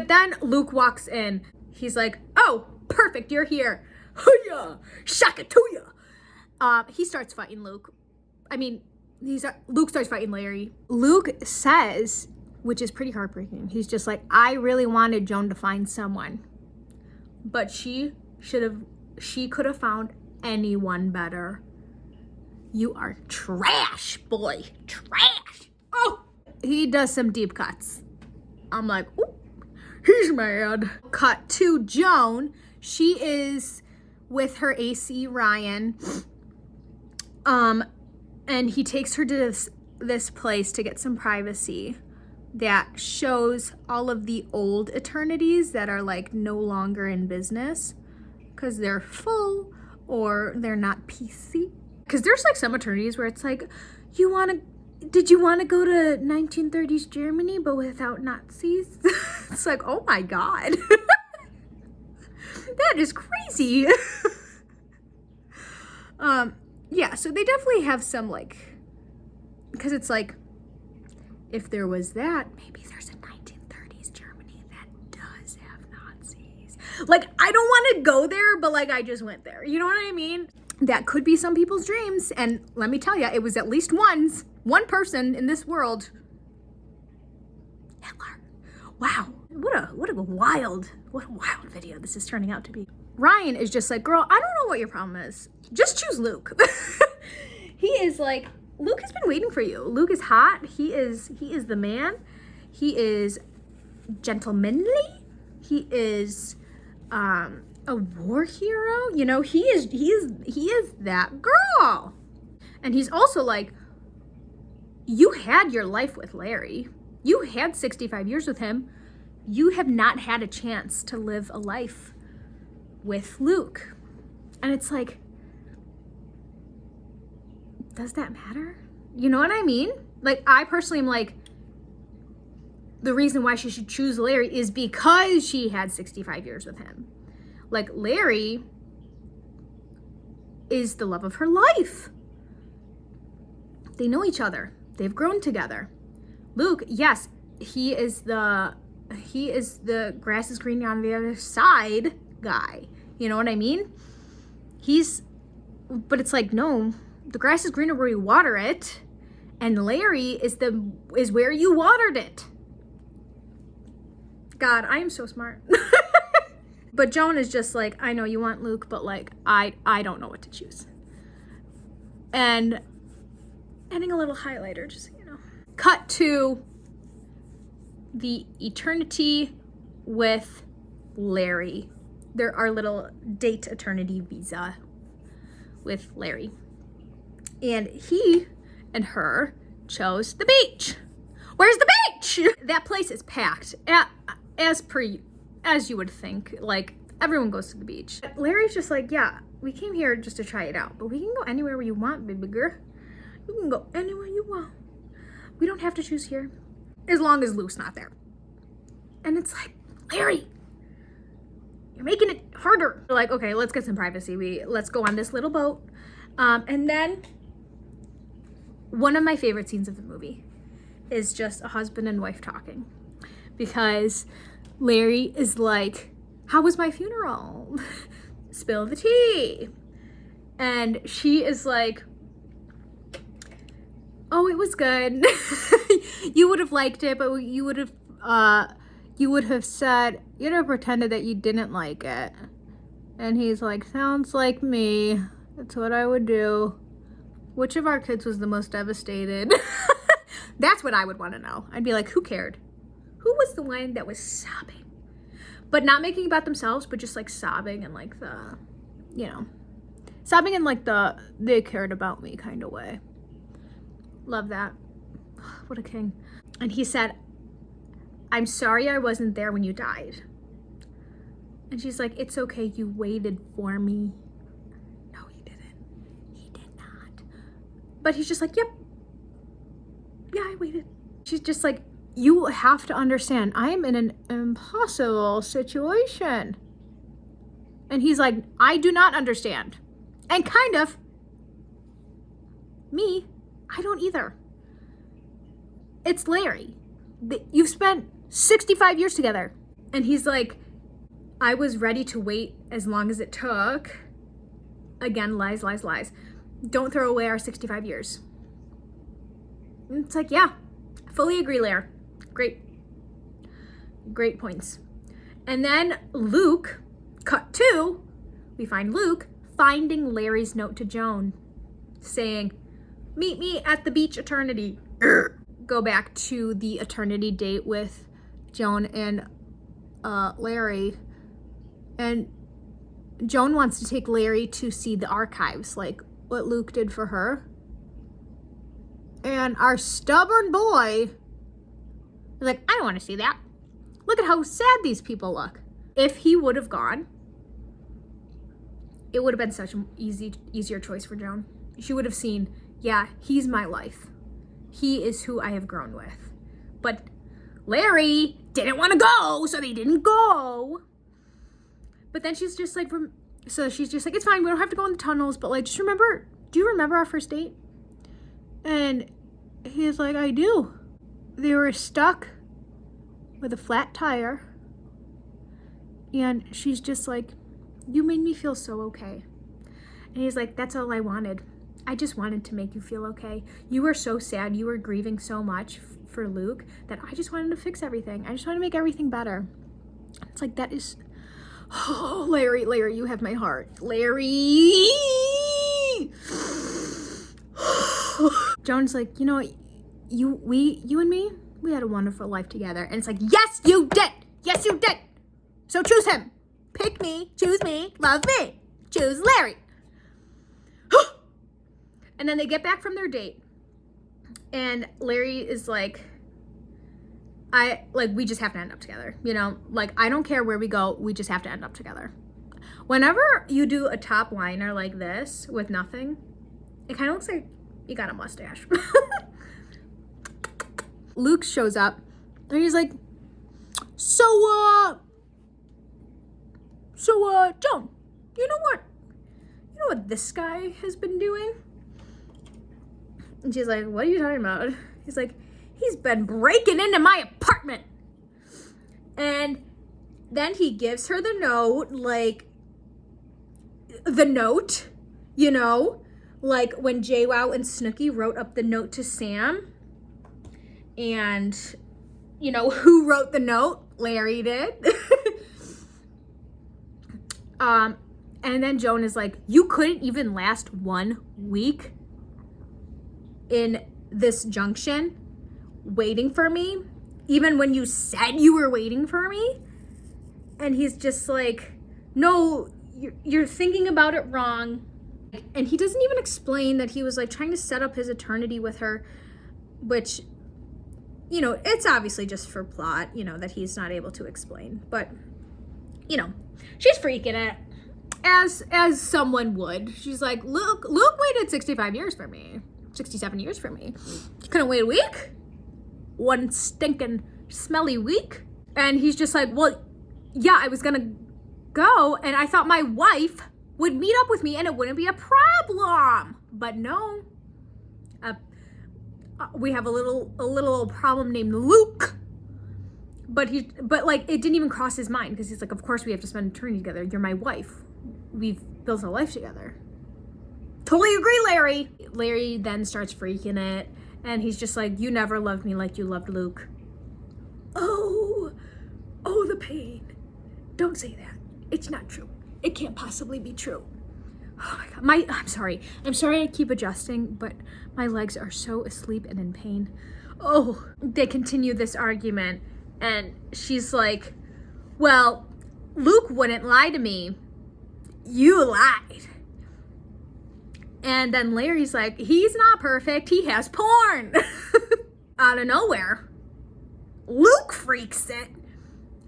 then Luke walks in. He's like, oh, perfect, you're here. Hoo-yah, shaka-too-yah. He starts fighting Luke. Luke starts fighting Larry. Luke says, which is pretty heartbreaking, he's just like, I really wanted Joan to find someone, but she could have found anyone better. You are trash, boy. Trash. Oh, he does some deep cuts. I'm like, ooh, he's mad. Cut to Joan. She is with her AC Ryan. And he takes her to this place to get some privacy that shows all of the old eternities that are like no longer in business because they're full or they're not PC. Because there's like some eternities where it's like, you want to did you want to go to 1930s Germany but without Nazis? It's like, oh my God. That is crazy. Yeah, so they definitely have some, like, because it's like, if there was that, maybe there's a 1930s Germany that does have Nazis. Like, I don't want to go there, but like, I just went there. You know what I mean? That could be some people's dreams. And let me tell you, it was at least one person in this world. Hitler. Wow. What a wild video this is turning out to be. Ryan is just like, girl, I don't know what your problem is. Just choose Luke. He is like, Luke has been waiting for you. Luke is hot. He is the man. He is gentlemanly. He is a war hero. You know, he is that girl. And he's also like, you had your life with Larry. You had 65 years with him. You have not had a chance to live a life with Luke. And it's like, does that matter? You know what I mean? Like, I personally am like, the reason why she should choose Larry is because she had 65 years with him. Like, Larry is the love of her life. They know each other. They've grown together. Luke, yes, he is the grass is green on the other side guy. You know what I mean? But it's like, no, the grass is greener where you water it, and Larry is where you watered it. God, I am so smart. But Joan is just like, I know you want Luke, but like, I don't know what to choose. And adding a little highlighter, just so you know. Cut to the eternity with Larry. There are little date eternity visa with Larry. And he and her chose the beach. Where's the beach? That place is packed, as you would think. Like, everyone goes to the beach. Larry's just like, yeah, we came here just to try it out, but we can go anywhere where you want, baby girl. You can go anywhere you want. We don't have to choose here, as long as Luke's not there. And it's like, Larry, you're making it harder. We're like, okay, let's get some privacy. Let's go on this little boat. And then one of my favorite scenes of the movie is just a husband and wife talking, because Larry is like, how was my funeral? Spill the tea. And she is like, oh, it was good. You would have liked it, but you would have said, you'd have pretended that you didn't like it. And he's like, sounds like me. That's what I would do. Which of our kids was the most devastated? That's what I would want to know. I'd be like, who cared? Who was the one that was sobbing? But not making it about themselves, but just like sobbing and like sobbing in like the they cared about me kind of way. Love that. What a king. And he said, I'm sorry I wasn't there when you died. And she's like, it's okay, you waited for me. No, he didn't. He did not. But he's just like, yep. Yeah, I waited. She's just like, you have to understand, I am in an impossible situation. And he's like, I do not understand. And kind of, me, I don't either. It's Larry. You've spent 65 years together. And he's like, I was ready to wait as long as it took. Again, lies, lies, lies. Don't throw away our 65 years. And it's like, yeah, fully agree, Larry. Great points. And then Luke, cut to, we find Luke finding Larry's note to Joan saying, meet me at the beach eternity. Go back to the eternity date with Joan and Larry. And Joan wants to take Larry to see the archives, like what Luke did for her. And our stubborn boy is like, I don't want to see that. Look at how sad these people look. If he would have gone, it would have been such an easier choice for Joan. She would have seen, yeah, he's my life. He is who I have grown with. But Larry didn't want to go, so they didn't go. But then she's just like, it's fine, we don't have to go in the tunnels, but like, do you remember our first date? And he's like, I do. They were stuck with a flat tire. And she's just like, you made me feel so okay. And he's like, that's all I wanted. I just wanted to make you feel okay. You were so sad. You were grieving so much for Luke that I just wanted to fix everything. I just wanted to make everything better. It's like, that is, oh, Larry, you have my heart. Larry! Joan's like, you know, you and me, we had a wonderful life together. And it's like, yes, you did. Yes, you did. So choose him. Pick me, choose me, love me. Choose Larry. And then they get back from their date. And Larry is like, we just have to end up together. You know, like, I don't care where we go. We just have to end up together. Whenever you do a top liner like this with nothing, it kind of looks like you got a mustache. Luke shows up and he's like, so Joan, you know what this guy has been doing? And she's like, what are you talking about? He's like, he's been breaking into my apartment. And then he gives her the note, you know, like when JWoww and Snooki wrote up the note to Sam. And, you know, who wrote the note? Larry did. And then Joan is like, you couldn't even last 1 week in this junction waiting for me, even when you said you were waiting for me? And he's just like, no, you're thinking about it wrong. And he doesn't even explain that he was like trying to set up his eternity with her, which, you know, it's obviously just for plot, you know, that he's not able to explain. But, you know, she's freaking it, as someone would. She's like, Luke waited 67 years for me. You couldn't wait a week? 1 stinking smelly week? And he's just like, well, yeah, I was gonna go, and I thought my wife would meet up with me and it wouldn't be a problem. But no. We have a little problem named Luke. But like, it didn't even cross his mind, because he's like, of course we have to spend eternity together. You're my wife. We've built a life together. Totally agree, Larry. Larry then starts freaking it, and he's just like, you never loved me like you loved Luke. Oh, the pain. Don't say that. It's not true. It can't possibly be true. Oh my God. I'm sorry I keep adjusting, but my legs are so asleep and in pain. Oh, they continue this argument, and she's like, well, Luke wouldn't lie to me. You lied. And then Larry's like, he's not perfect. He has porn. Out of nowhere, Luke freaks it.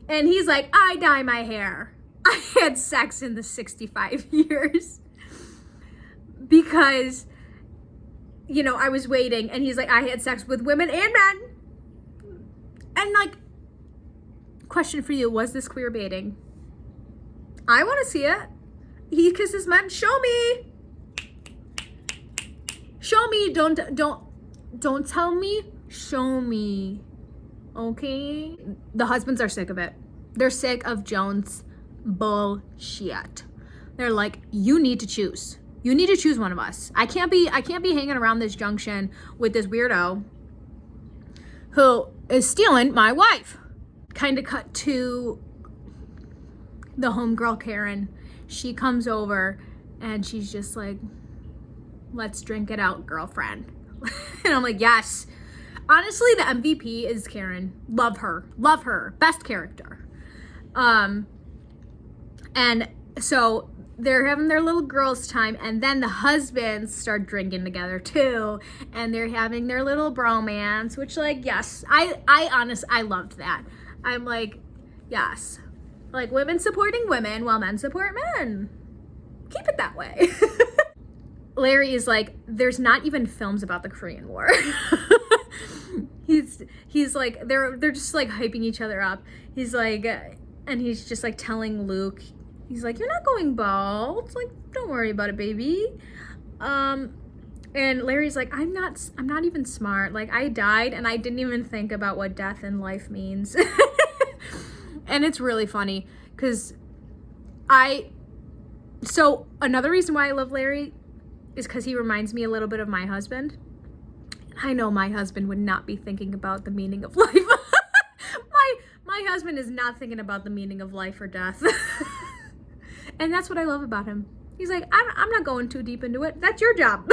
And he's like, I dye my hair. I had sex in the 65 years. Because, you know, I was waiting. And he's like, I had sex with women and men. And like, question for you, was this queer baiting? I want to see it. He kisses men. Show me. Show me. Don't tell me. Show me. Okay? The husbands are sick of it. They're sick of Joan's bullshit. They're like, you need to choose. You need to choose one of us. I can't be hanging around this junction with this weirdo who is stealing my wife. Kind of cut to the homegirl Karen. She comes over and she's just like, let's drink it out, girlfriend. And I'm like, yes. Honestly, the MVP is Karen. Love her. Best character. And so they're having their little girls' time, and then the husbands start drinking together too, and they're having their little bromance, which, like, yes, I loved that. I'm like, yes, like, women supporting women while men support men. Keep it that way. Larry is like, there's not even films about the Korean War. he's like, they're just like hyping each other up. He's like, and he's just like telling Luke, he's like, you're not going bald. Like, don't worry about it, baby. And Larry's like, I'm not even smart. Like, I died and I didn't even think about what death in life means. And it's really funny because so another reason why I love Larry is because he reminds me a little bit of my husband. I know my husband would not be thinking about the meaning of life. My husband is not thinking about the meaning of life or death. And that's what I love about him. He's like, I'm not going too deep into it. That's your job.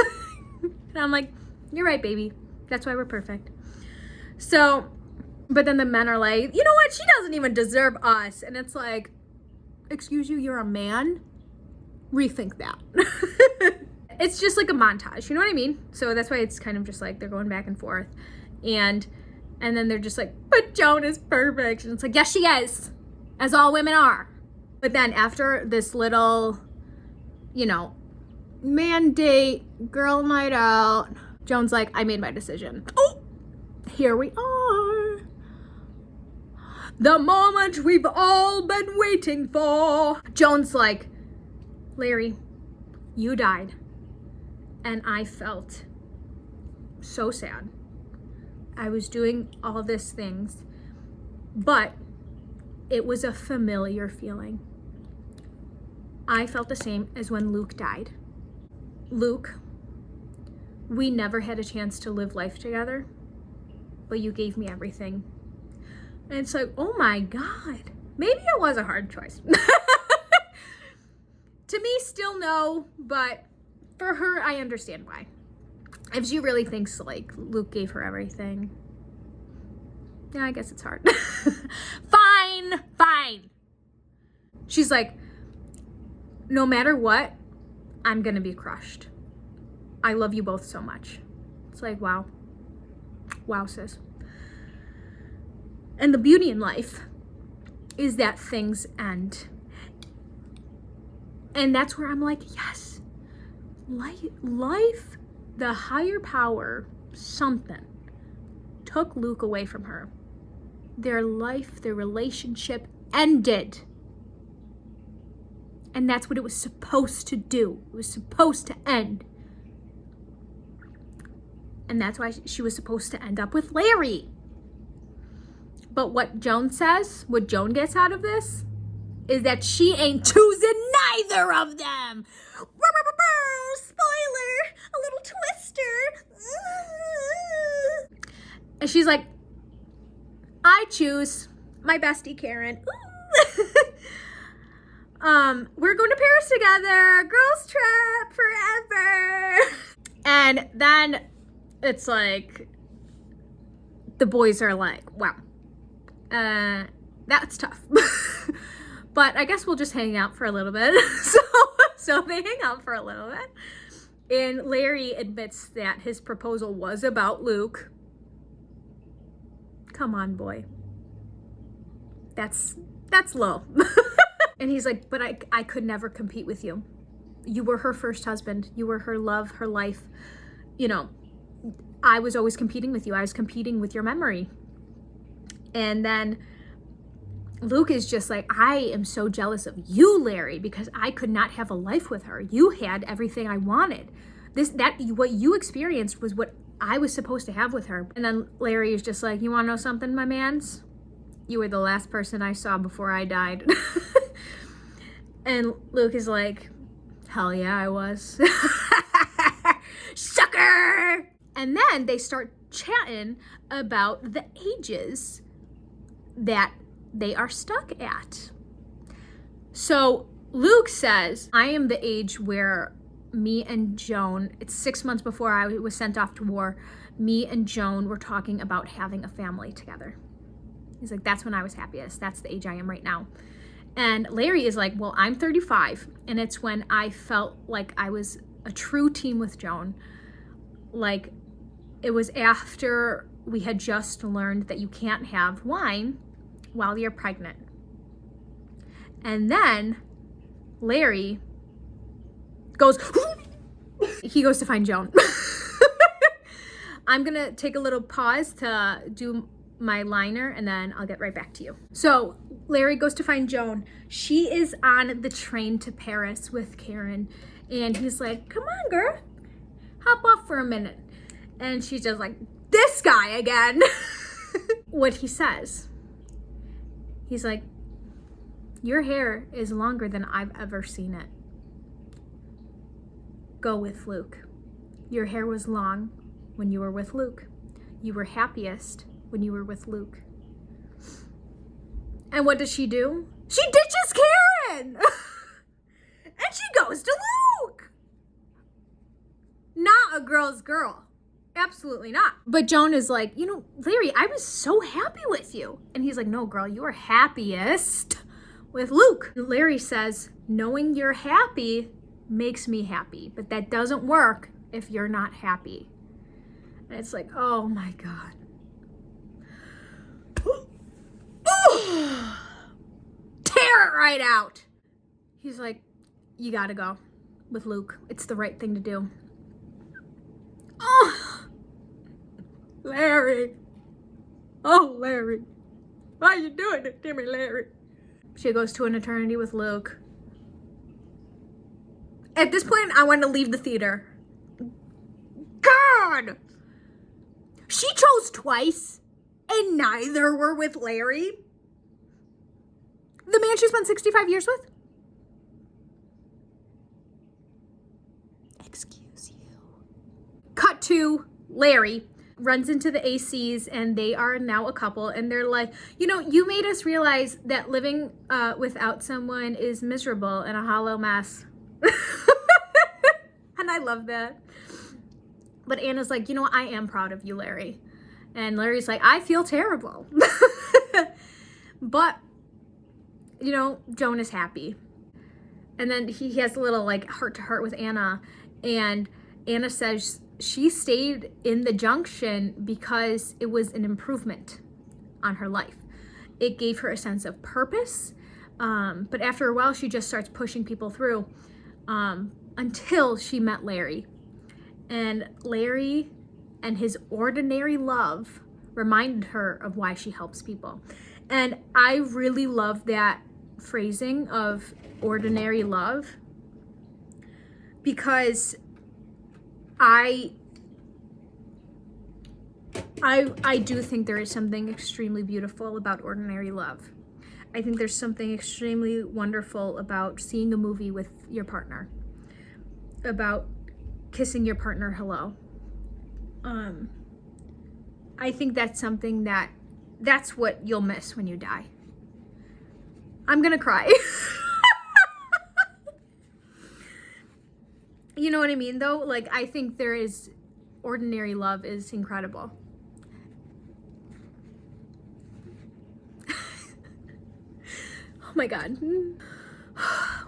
And I'm like, you're right, baby. That's why we're perfect. So, but then the men are like, you know what? She doesn't even deserve us. And it's like, excuse you, you're a man? Rethink that. It's just like a montage. You know what I mean? So that's why it's kind of just like they're going back and forth. And then they're just like, but Joan is perfect. And it's like, yes, she is. As all women are. But then after this little, man date, girl night out, Joan's like, I made my decision. Oh, here we are. The moment we've all been waiting for. Joan's like, Larry, you died. And I felt so sad. I was doing all these things, but it was a familiar feeling. I felt the same as when Luke died. Luke, we never had a chance to live life together, but you gave me everything. And it's like, oh my God, maybe it was a hard choice. To me, still no, but for her, I understand why. If she really thinks like Luke gave her everything, yeah, I guess it's hard. Fine. She's like, no matter what, I'm gonna be crushed. I love you both so much. It's like, wow, sis. And the beauty in life is that things end. And that's where I'm like, yes, life, the higher power, something, took Luke away from her. Their life, their relationship ended. And that's what it was supposed to do. It was supposed to end. And that's why she was supposed to end up with Larry. But what Joan gets out of this, is that she ain't choosing neither of them. Spoiler, a little twister. And she's like, I choose my bestie Karen. We're going to Paris together. Girls trip forever. And then it's like, the boys are like, wow, that's tough. But I guess we'll just hang out for a little bit. So they hang out for a little bit. And Larry admits that his proposal was about Luke. Come on, boy. That's low. And he's like, but I could never compete with you. You were her first husband. You were her love, her life. I was always competing with you. I was competing with your memory. And then Luke is just like, I am so jealous of you, Larry, because I could not have a life with her. You had everything I wanted. What you experienced was what I was supposed to have with her. And then Larry is just like, you want to know something, my mans? You were the last person I saw before I died. And Luke is like, hell yeah, I was. Sucker! And then they start chatting about the ages that they are stuck at. So Luke says, I am the age where me and Joan, it's 6 months before I was sent off to war, me and Joan were talking about having a family together. He's like, that's when I was happiest. That's the age I am right now. And Larry is like, well, I'm 35, and it's when I felt like I was a true team with Joan. Like, it was after we had just learned that you can't have wine while you're pregnant. And then Larry goes, He goes to find Joan. I'm gonna take a little pause to do my liner and then I'll get right back to you. So Larry goes to find Joan. She is on the train to Paris with Karen and he's like, come on girl, hop off for a minute. And she's just like, this guy again. What he says, he's like, your hair is longer than I've ever seen it. Go with Luke. Your hair was long when you were with Luke. You were happiest when you were with Luke. And what does she do? She ditches Karen! And she goes to Luke! Not a girl's girl. Absolutely not. But Joan is like, you know, Larry, I was so happy with you. And he's like, no, girl, you were happiest with Luke. Larry says, knowing you're happy makes me happy, but that doesn't work if you're not happy. And it's like, oh my God. Tear it right out. He's like, you gotta go with Luke. It's the right thing to do. Oh, Larry. Oh, Larry. Why are you doing it to me, Larry? She goes to an eternity with Luke. At this point, I want to leave the theater. God! She chose twice, and neither were with Larry. The man she spent 65 years with? Excuse you. Cut to Larry runs into the ACs, and they are now a couple, and they're like, you know, you made us realize that living without someone is miserable and a hollow mess. And I love that. But Anna's like, you know what? I am proud of you, Larry. And Larry's like, I feel terrible. But, you know, Joan is happy. And then he has a little like heart to heart with Anna. And Anna says she stayed in the junction because it was an improvement on her life. It gave her a sense of purpose. But after a while, she just starts pushing people through until she met Larry. And Larry and his ordinary love reminded her of why she helps people. And I really love that phrasing of ordinary love because I do think there is something extremely beautiful about ordinary love. I think there's something extremely wonderful about seeing a movie with your partner, about kissing your partner hello. I think that's something that's what you'll miss when you die. I'm gonna cry. You know what I mean though? Like, I think there is ordinary love is incredible. Oh my God.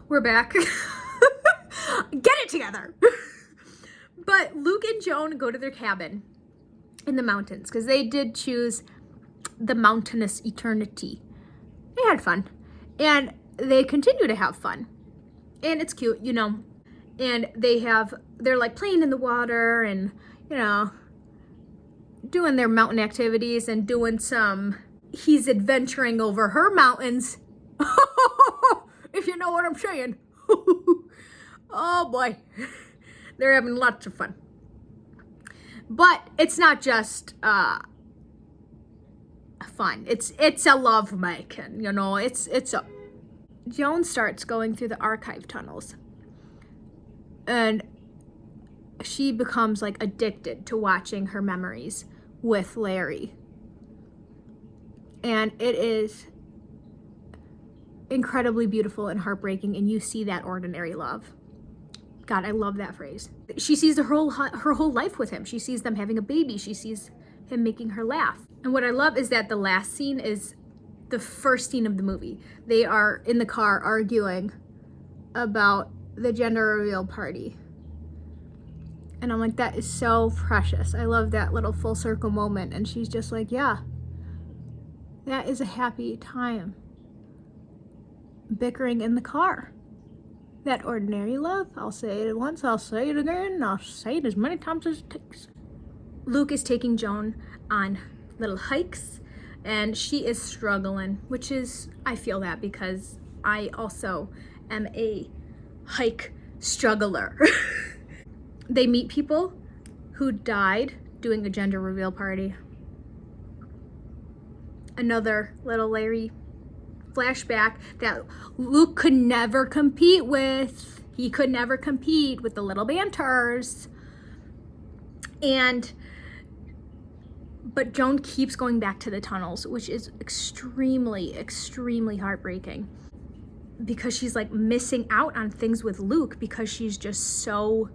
We're back. Get it together. But Luke and Joan go to their cabin in the mountains because they did choose the mountainous eternity. They had fun. And they continue to have fun. And it's cute, you know. And they're like playing in the water and, you know, doing their mountain activities and doing he's adventuring over her mountains. If you know what I'm saying. Oh boy. They're having lots of fun. But it's not just fun. It's a love making, you know. Joan starts going through the archive tunnels. And she becomes like addicted to watching her memories with Larry. And it is incredibly beautiful and heartbreaking, and you see that ordinary love. God, I love that phrase. She sees her whole life with him. She sees them having a baby. She sees him making her laugh. And what I love is that the last scene is the first scene of the movie. They are in the car arguing about the gender reveal party. And I'm like, that is so precious. I love that little full circle moment. And she's just like, yeah, that is a happy time. Bickering in the car. That ordinary love, I'll say it once, I'll say it again, I'll say it as many times as it takes. Luke is taking Joan on little hikes, and she is struggling, which is, I feel that because I also am a hike struggler. They meet people who died doing a gender reveal party. Another little Larry flashback that Luke could never compete with. He could never compete with the little banters. But Joan keeps going back to the tunnels, which is extremely, extremely heartbreaking because she's like missing out on things with Luke because she's just so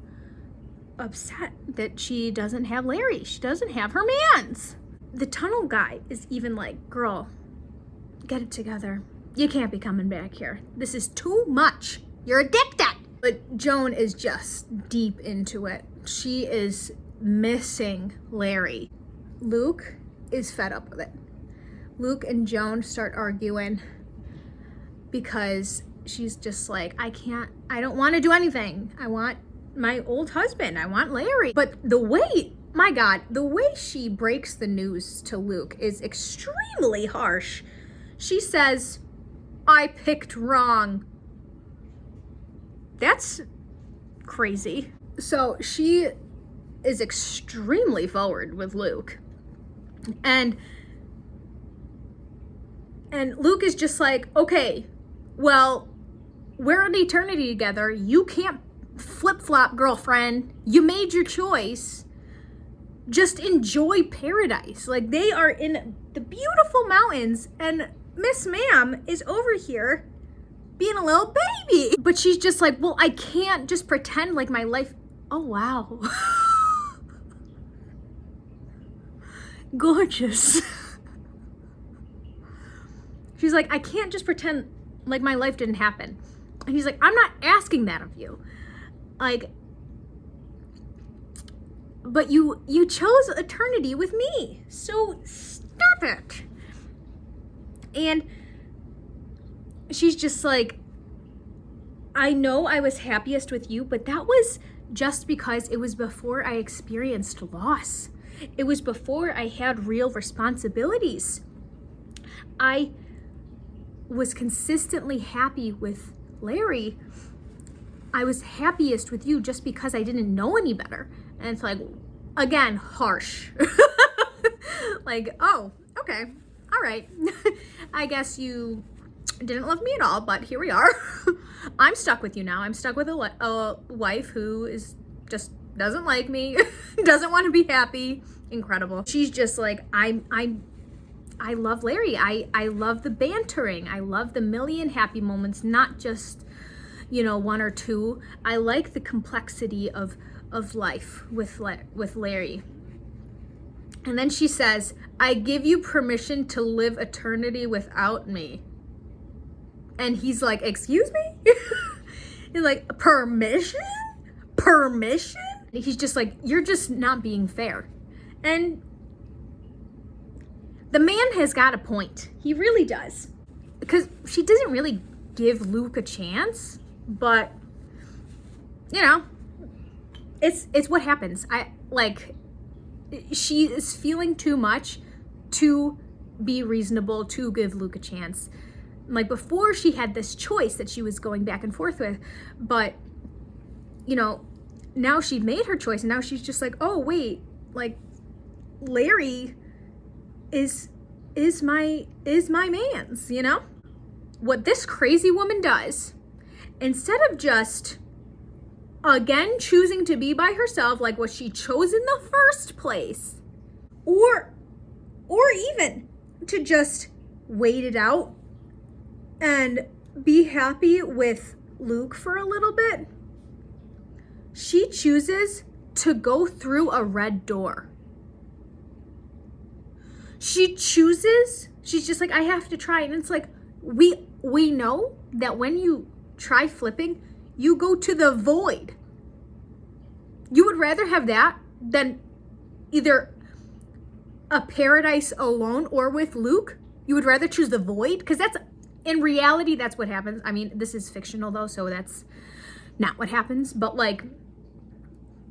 upset that she doesn't have Larry. She doesn't have her mans. The tunnel guy is even like, girl, get it together. You can't be coming back here. This is too much. You're addicted. But Joan is just deep into it. She is missing Larry. Luke is fed up with it. Luke and Joan start arguing because she's just like, I don't want to do anything. I want my old husband. I want Larry. But the way, my God, the way she breaks the news to Luke is extremely harsh. She says, I picked wrong. That's crazy. So she is extremely forward with Luke. And Luke is just like, okay, well, we're in eternity together. You can't flip-flop, girlfriend. You made your choice. Just enjoy paradise. Like, they are in the beautiful mountains, and Miss Ma'am is over here being a little baby. But she's just like, well, I can't just pretend like my life. Oh, wow. Gorgeous. She's like, I can't just pretend like my life didn't happen. And he's like, I'm not asking that of you. Like, but you chose eternity with me. So stop it. And she's just like, I know I was happiest with you, but that was just because it was before I experienced loss. It was before I had real responsibilities. I was consistently happy with Larry. I was happiest with you just because I didn't know any better. And it's like, again, harsh. Like, oh, okay, all right. I guess you didn't love me at all, but here we are. I'm stuck with you now. I'm stuck with a wife who is just doesn't like me, doesn't want to be happy. Incredible. She's just like, I love Larry. I love the bantering. I love the million happy moments, not just, one or two. I like the complexity of life with Larry. And then she says, I give you permission to live eternity without me. And he's like, excuse me? He's like, permission? Permission? And he's just like, you're just not being fair. And the man has got a point. He really does. Because she doesn't really give Luke a chance, but it's what happens. She is feeling too much to be reasonable, to give Luke a chance. Like, before, she had this choice that she was going back and forth with, but now she made her choice, and now she's just like, oh wait, like, Larry is my man's, What this crazy woman does, instead of just again choosing to be by herself like what she chose in the first place, or even to just wait it out and be happy with Luke for a little bit, she chooses to go through a red door. She's just like, I have to try. And it's like, we know that when you try flipping, you go to the void. You would rather have that than either a paradise alone or with Luke. You would rather choose the void, because that's In reality, that's what happens. I mean, this is fictional though, so that's not what happens, but like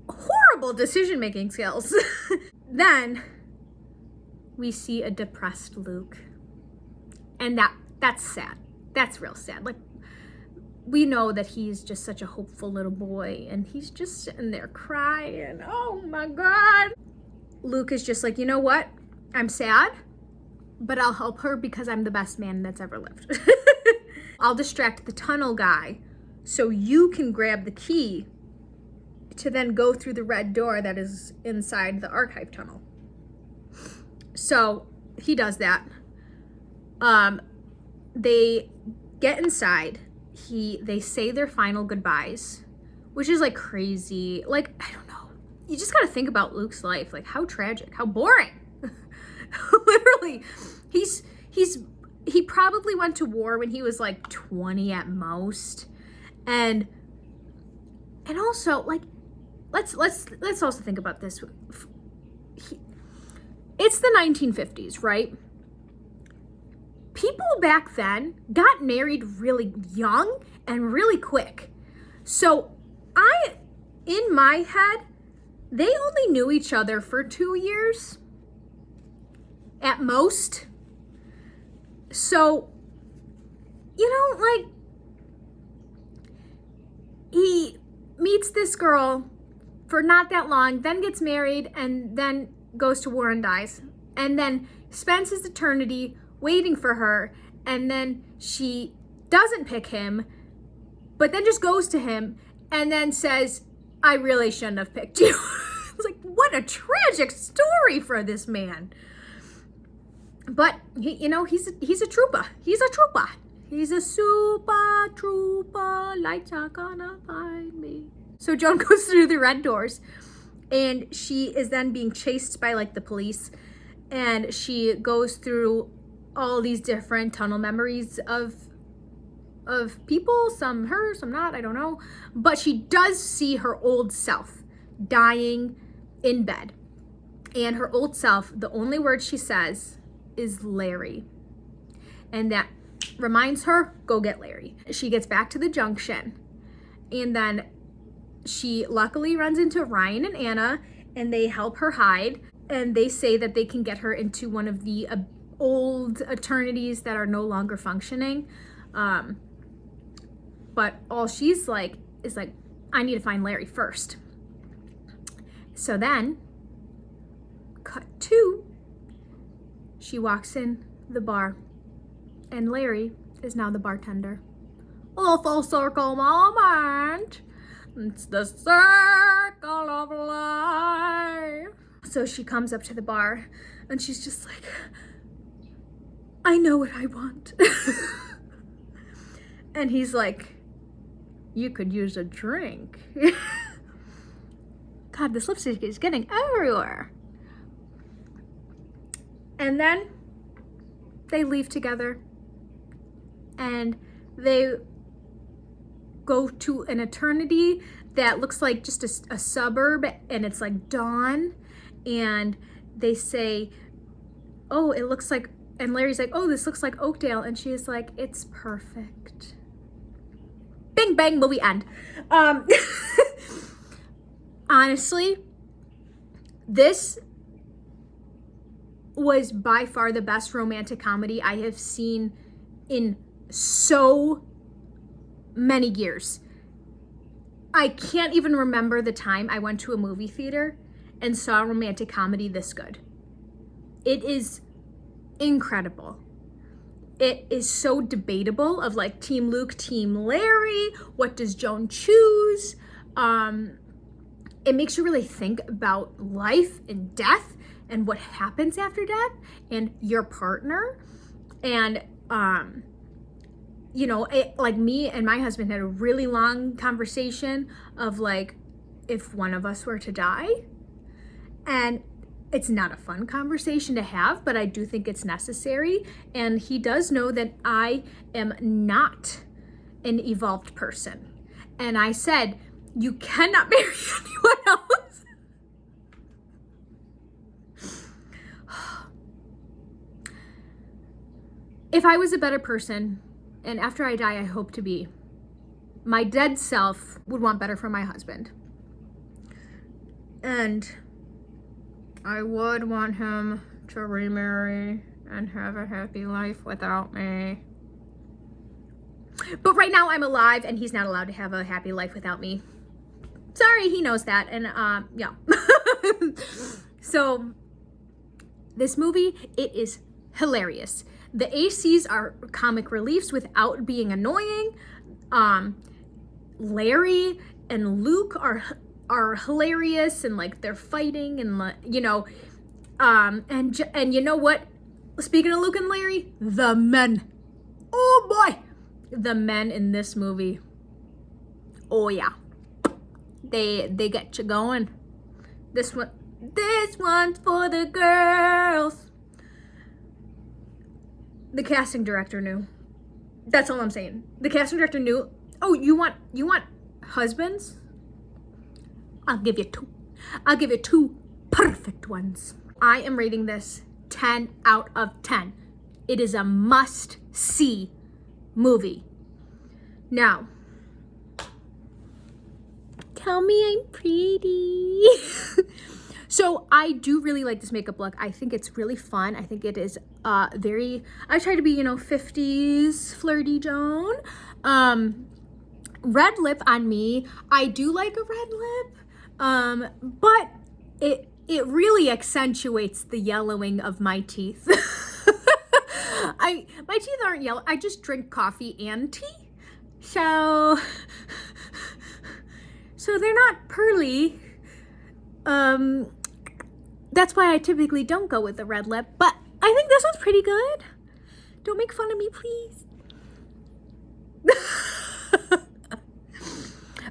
horrible decision-making skills. Then we see a depressed Luke. And that's sad. That's real sad. Like, we know that he's just such a hopeful little boy, and he's just sitting there crying. Oh my God. Luke is just like, you know what? I'm sad, but I'll help her because I'm the best man that's ever lived. I'll distract the tunnel guy so you can grab the key to then go through the red door that is inside the archive tunnel. So he does that. They get inside. They say their final goodbyes, which is like crazy. Like, I don't know. You just gotta think about Luke's life. Like, how tragic, how boring. Literally, he probably went to war when he was like 20 at most. And also, like, let's also think about this. It's the 1950s, right? People back then got married really young and really quick. So in my head, they only knew each other for 2 years at most. So, you know, like, he meets this girl for not that long, then gets married, and then goes to war and dies, and then spends his eternity waiting for her, and then she doesn't pick him, but then just goes to him and then says, I really shouldn't have picked you. It's like, what a tragic story for this man. But he's a trooper. He's a trooper. He's a super trooper. Lights are gonna find me. So Joan goes through the red doors, and she is then being chased by like the police, and she goes through all these different tunnel memories of people, some her, some not, I don't know. But she does see her old self dying in bed. And her old self, the only word she says is Larry. And that reminds her, go get Larry. She gets back to the junction, and then she luckily runs into Ryan and Anna, and they help her hide, and they say that they can get her into one of the old eternities that are no longer functioning. But all she's like is like, I need to find Larry first. So then, cut to, she walks in the bar, and Larry is now the bartender. A little full circle moment. It's the circle of life. So she comes up to the bar, and she's just like, I know what I want. And he's like, you could use a drink. God, this lipstick is getting everywhere. And then they leave together, and they go to an eternity that looks like just a suburb, and it's like dawn, and they say, oh, it looks like, and Larry's like, oh, this looks like Oakdale, and she's like, it's perfect. Bing, bang, movie end. Honestly, this was by far the best romantic comedy I have seen in so many years. I can't even remember the time I went to a movie theater and saw a romantic comedy this good. It is incredible. It is so debatable of like Team Luke, Team Larry. What does Joan choose? It makes you really think about life and death and what happens after death and your partner. And, like me and my husband had a really long conversation of like, if one of us were to die. And it's not a fun conversation to have, but I do think it's necessary. And he does know that I am not an evolved person. And I said, you cannot marry anyone else. If I was a better person, And after I die, I hope to be, my dead self would want better for my husband. And I would want him to remarry and have a happy life without me. But right now I'm alive and he's not allowed to have a happy life without me. Sorry, he knows that. And yeah. So this movie, it is hilarious. The ACs are comic reliefs without being annoying. Larry and Luke are hilarious, and like they're fighting, and you know, and you know what? Speaking of Luke and Larry, the men. Oh boy, the men in this movie. Oh yeah, they get you going. This one's for the girls. The casting director knew. That's all I'm saying. The casting director knew. Oh, you want husbands? I'll give you two. I'll give you two perfect ones. I am rating this 10 out of 10. It is a must-see movie. Now, tell me I'm pretty. So I do really like this makeup look. I think it's really fun. I think it is very, I try to be, 50s flirty Joan. Red lip on me. I do like a red lip, but it really accentuates the yellowing of my teeth. My teeth aren't yellow. I just drink coffee and tea. So they're not pearly. That's why I typically don't go with the red lip, but I think this one's pretty good. Don't make fun of me, please.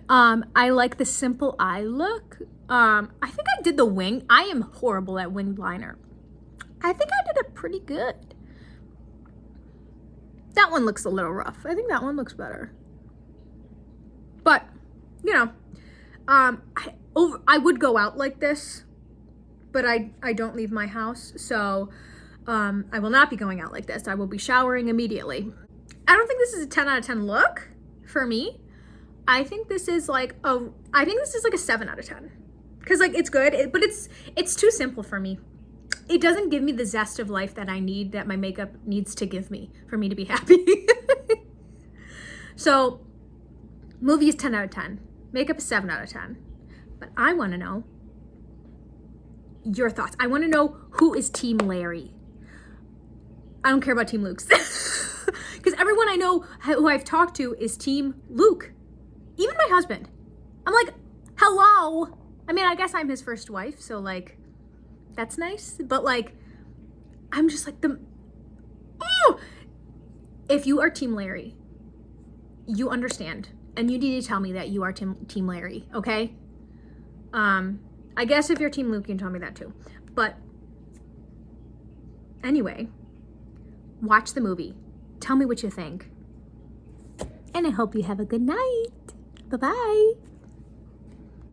I like the simple eye look. I think I did the wing. I am horrible at winged liner. I think I did it pretty good. That one looks a little rough. I think that one looks better. But, I would go out like this, but I don't leave my house, so I will not be going out like this. I will be showering immediately. I don't think this is a 10 out of 10 look for me. I think this is like a 7 out of 10. Because it's good, but it's too simple for me. It doesn't give me the zest of life that I need, that my makeup needs to give me for me to be happy. So, movie is 10 out of 10. Makeup is 7 out of 10. But I want to know your thoughts. I want to know who is Team Larry. I don't care about Team Luke's. Because everyone I know who I've talked to is Team Luke. Even my husband. I'm like, hello. I mean, I guess I'm his first wife, so that's nice. But I'm just like if you are Team Larry, you understand. And you need to tell me that you are Team Larry, okay? I guess if you're Team Luke, you can tell me that too. But anyway, watch the movie. Tell me what you think. And I hope you have a good night. Bye-bye.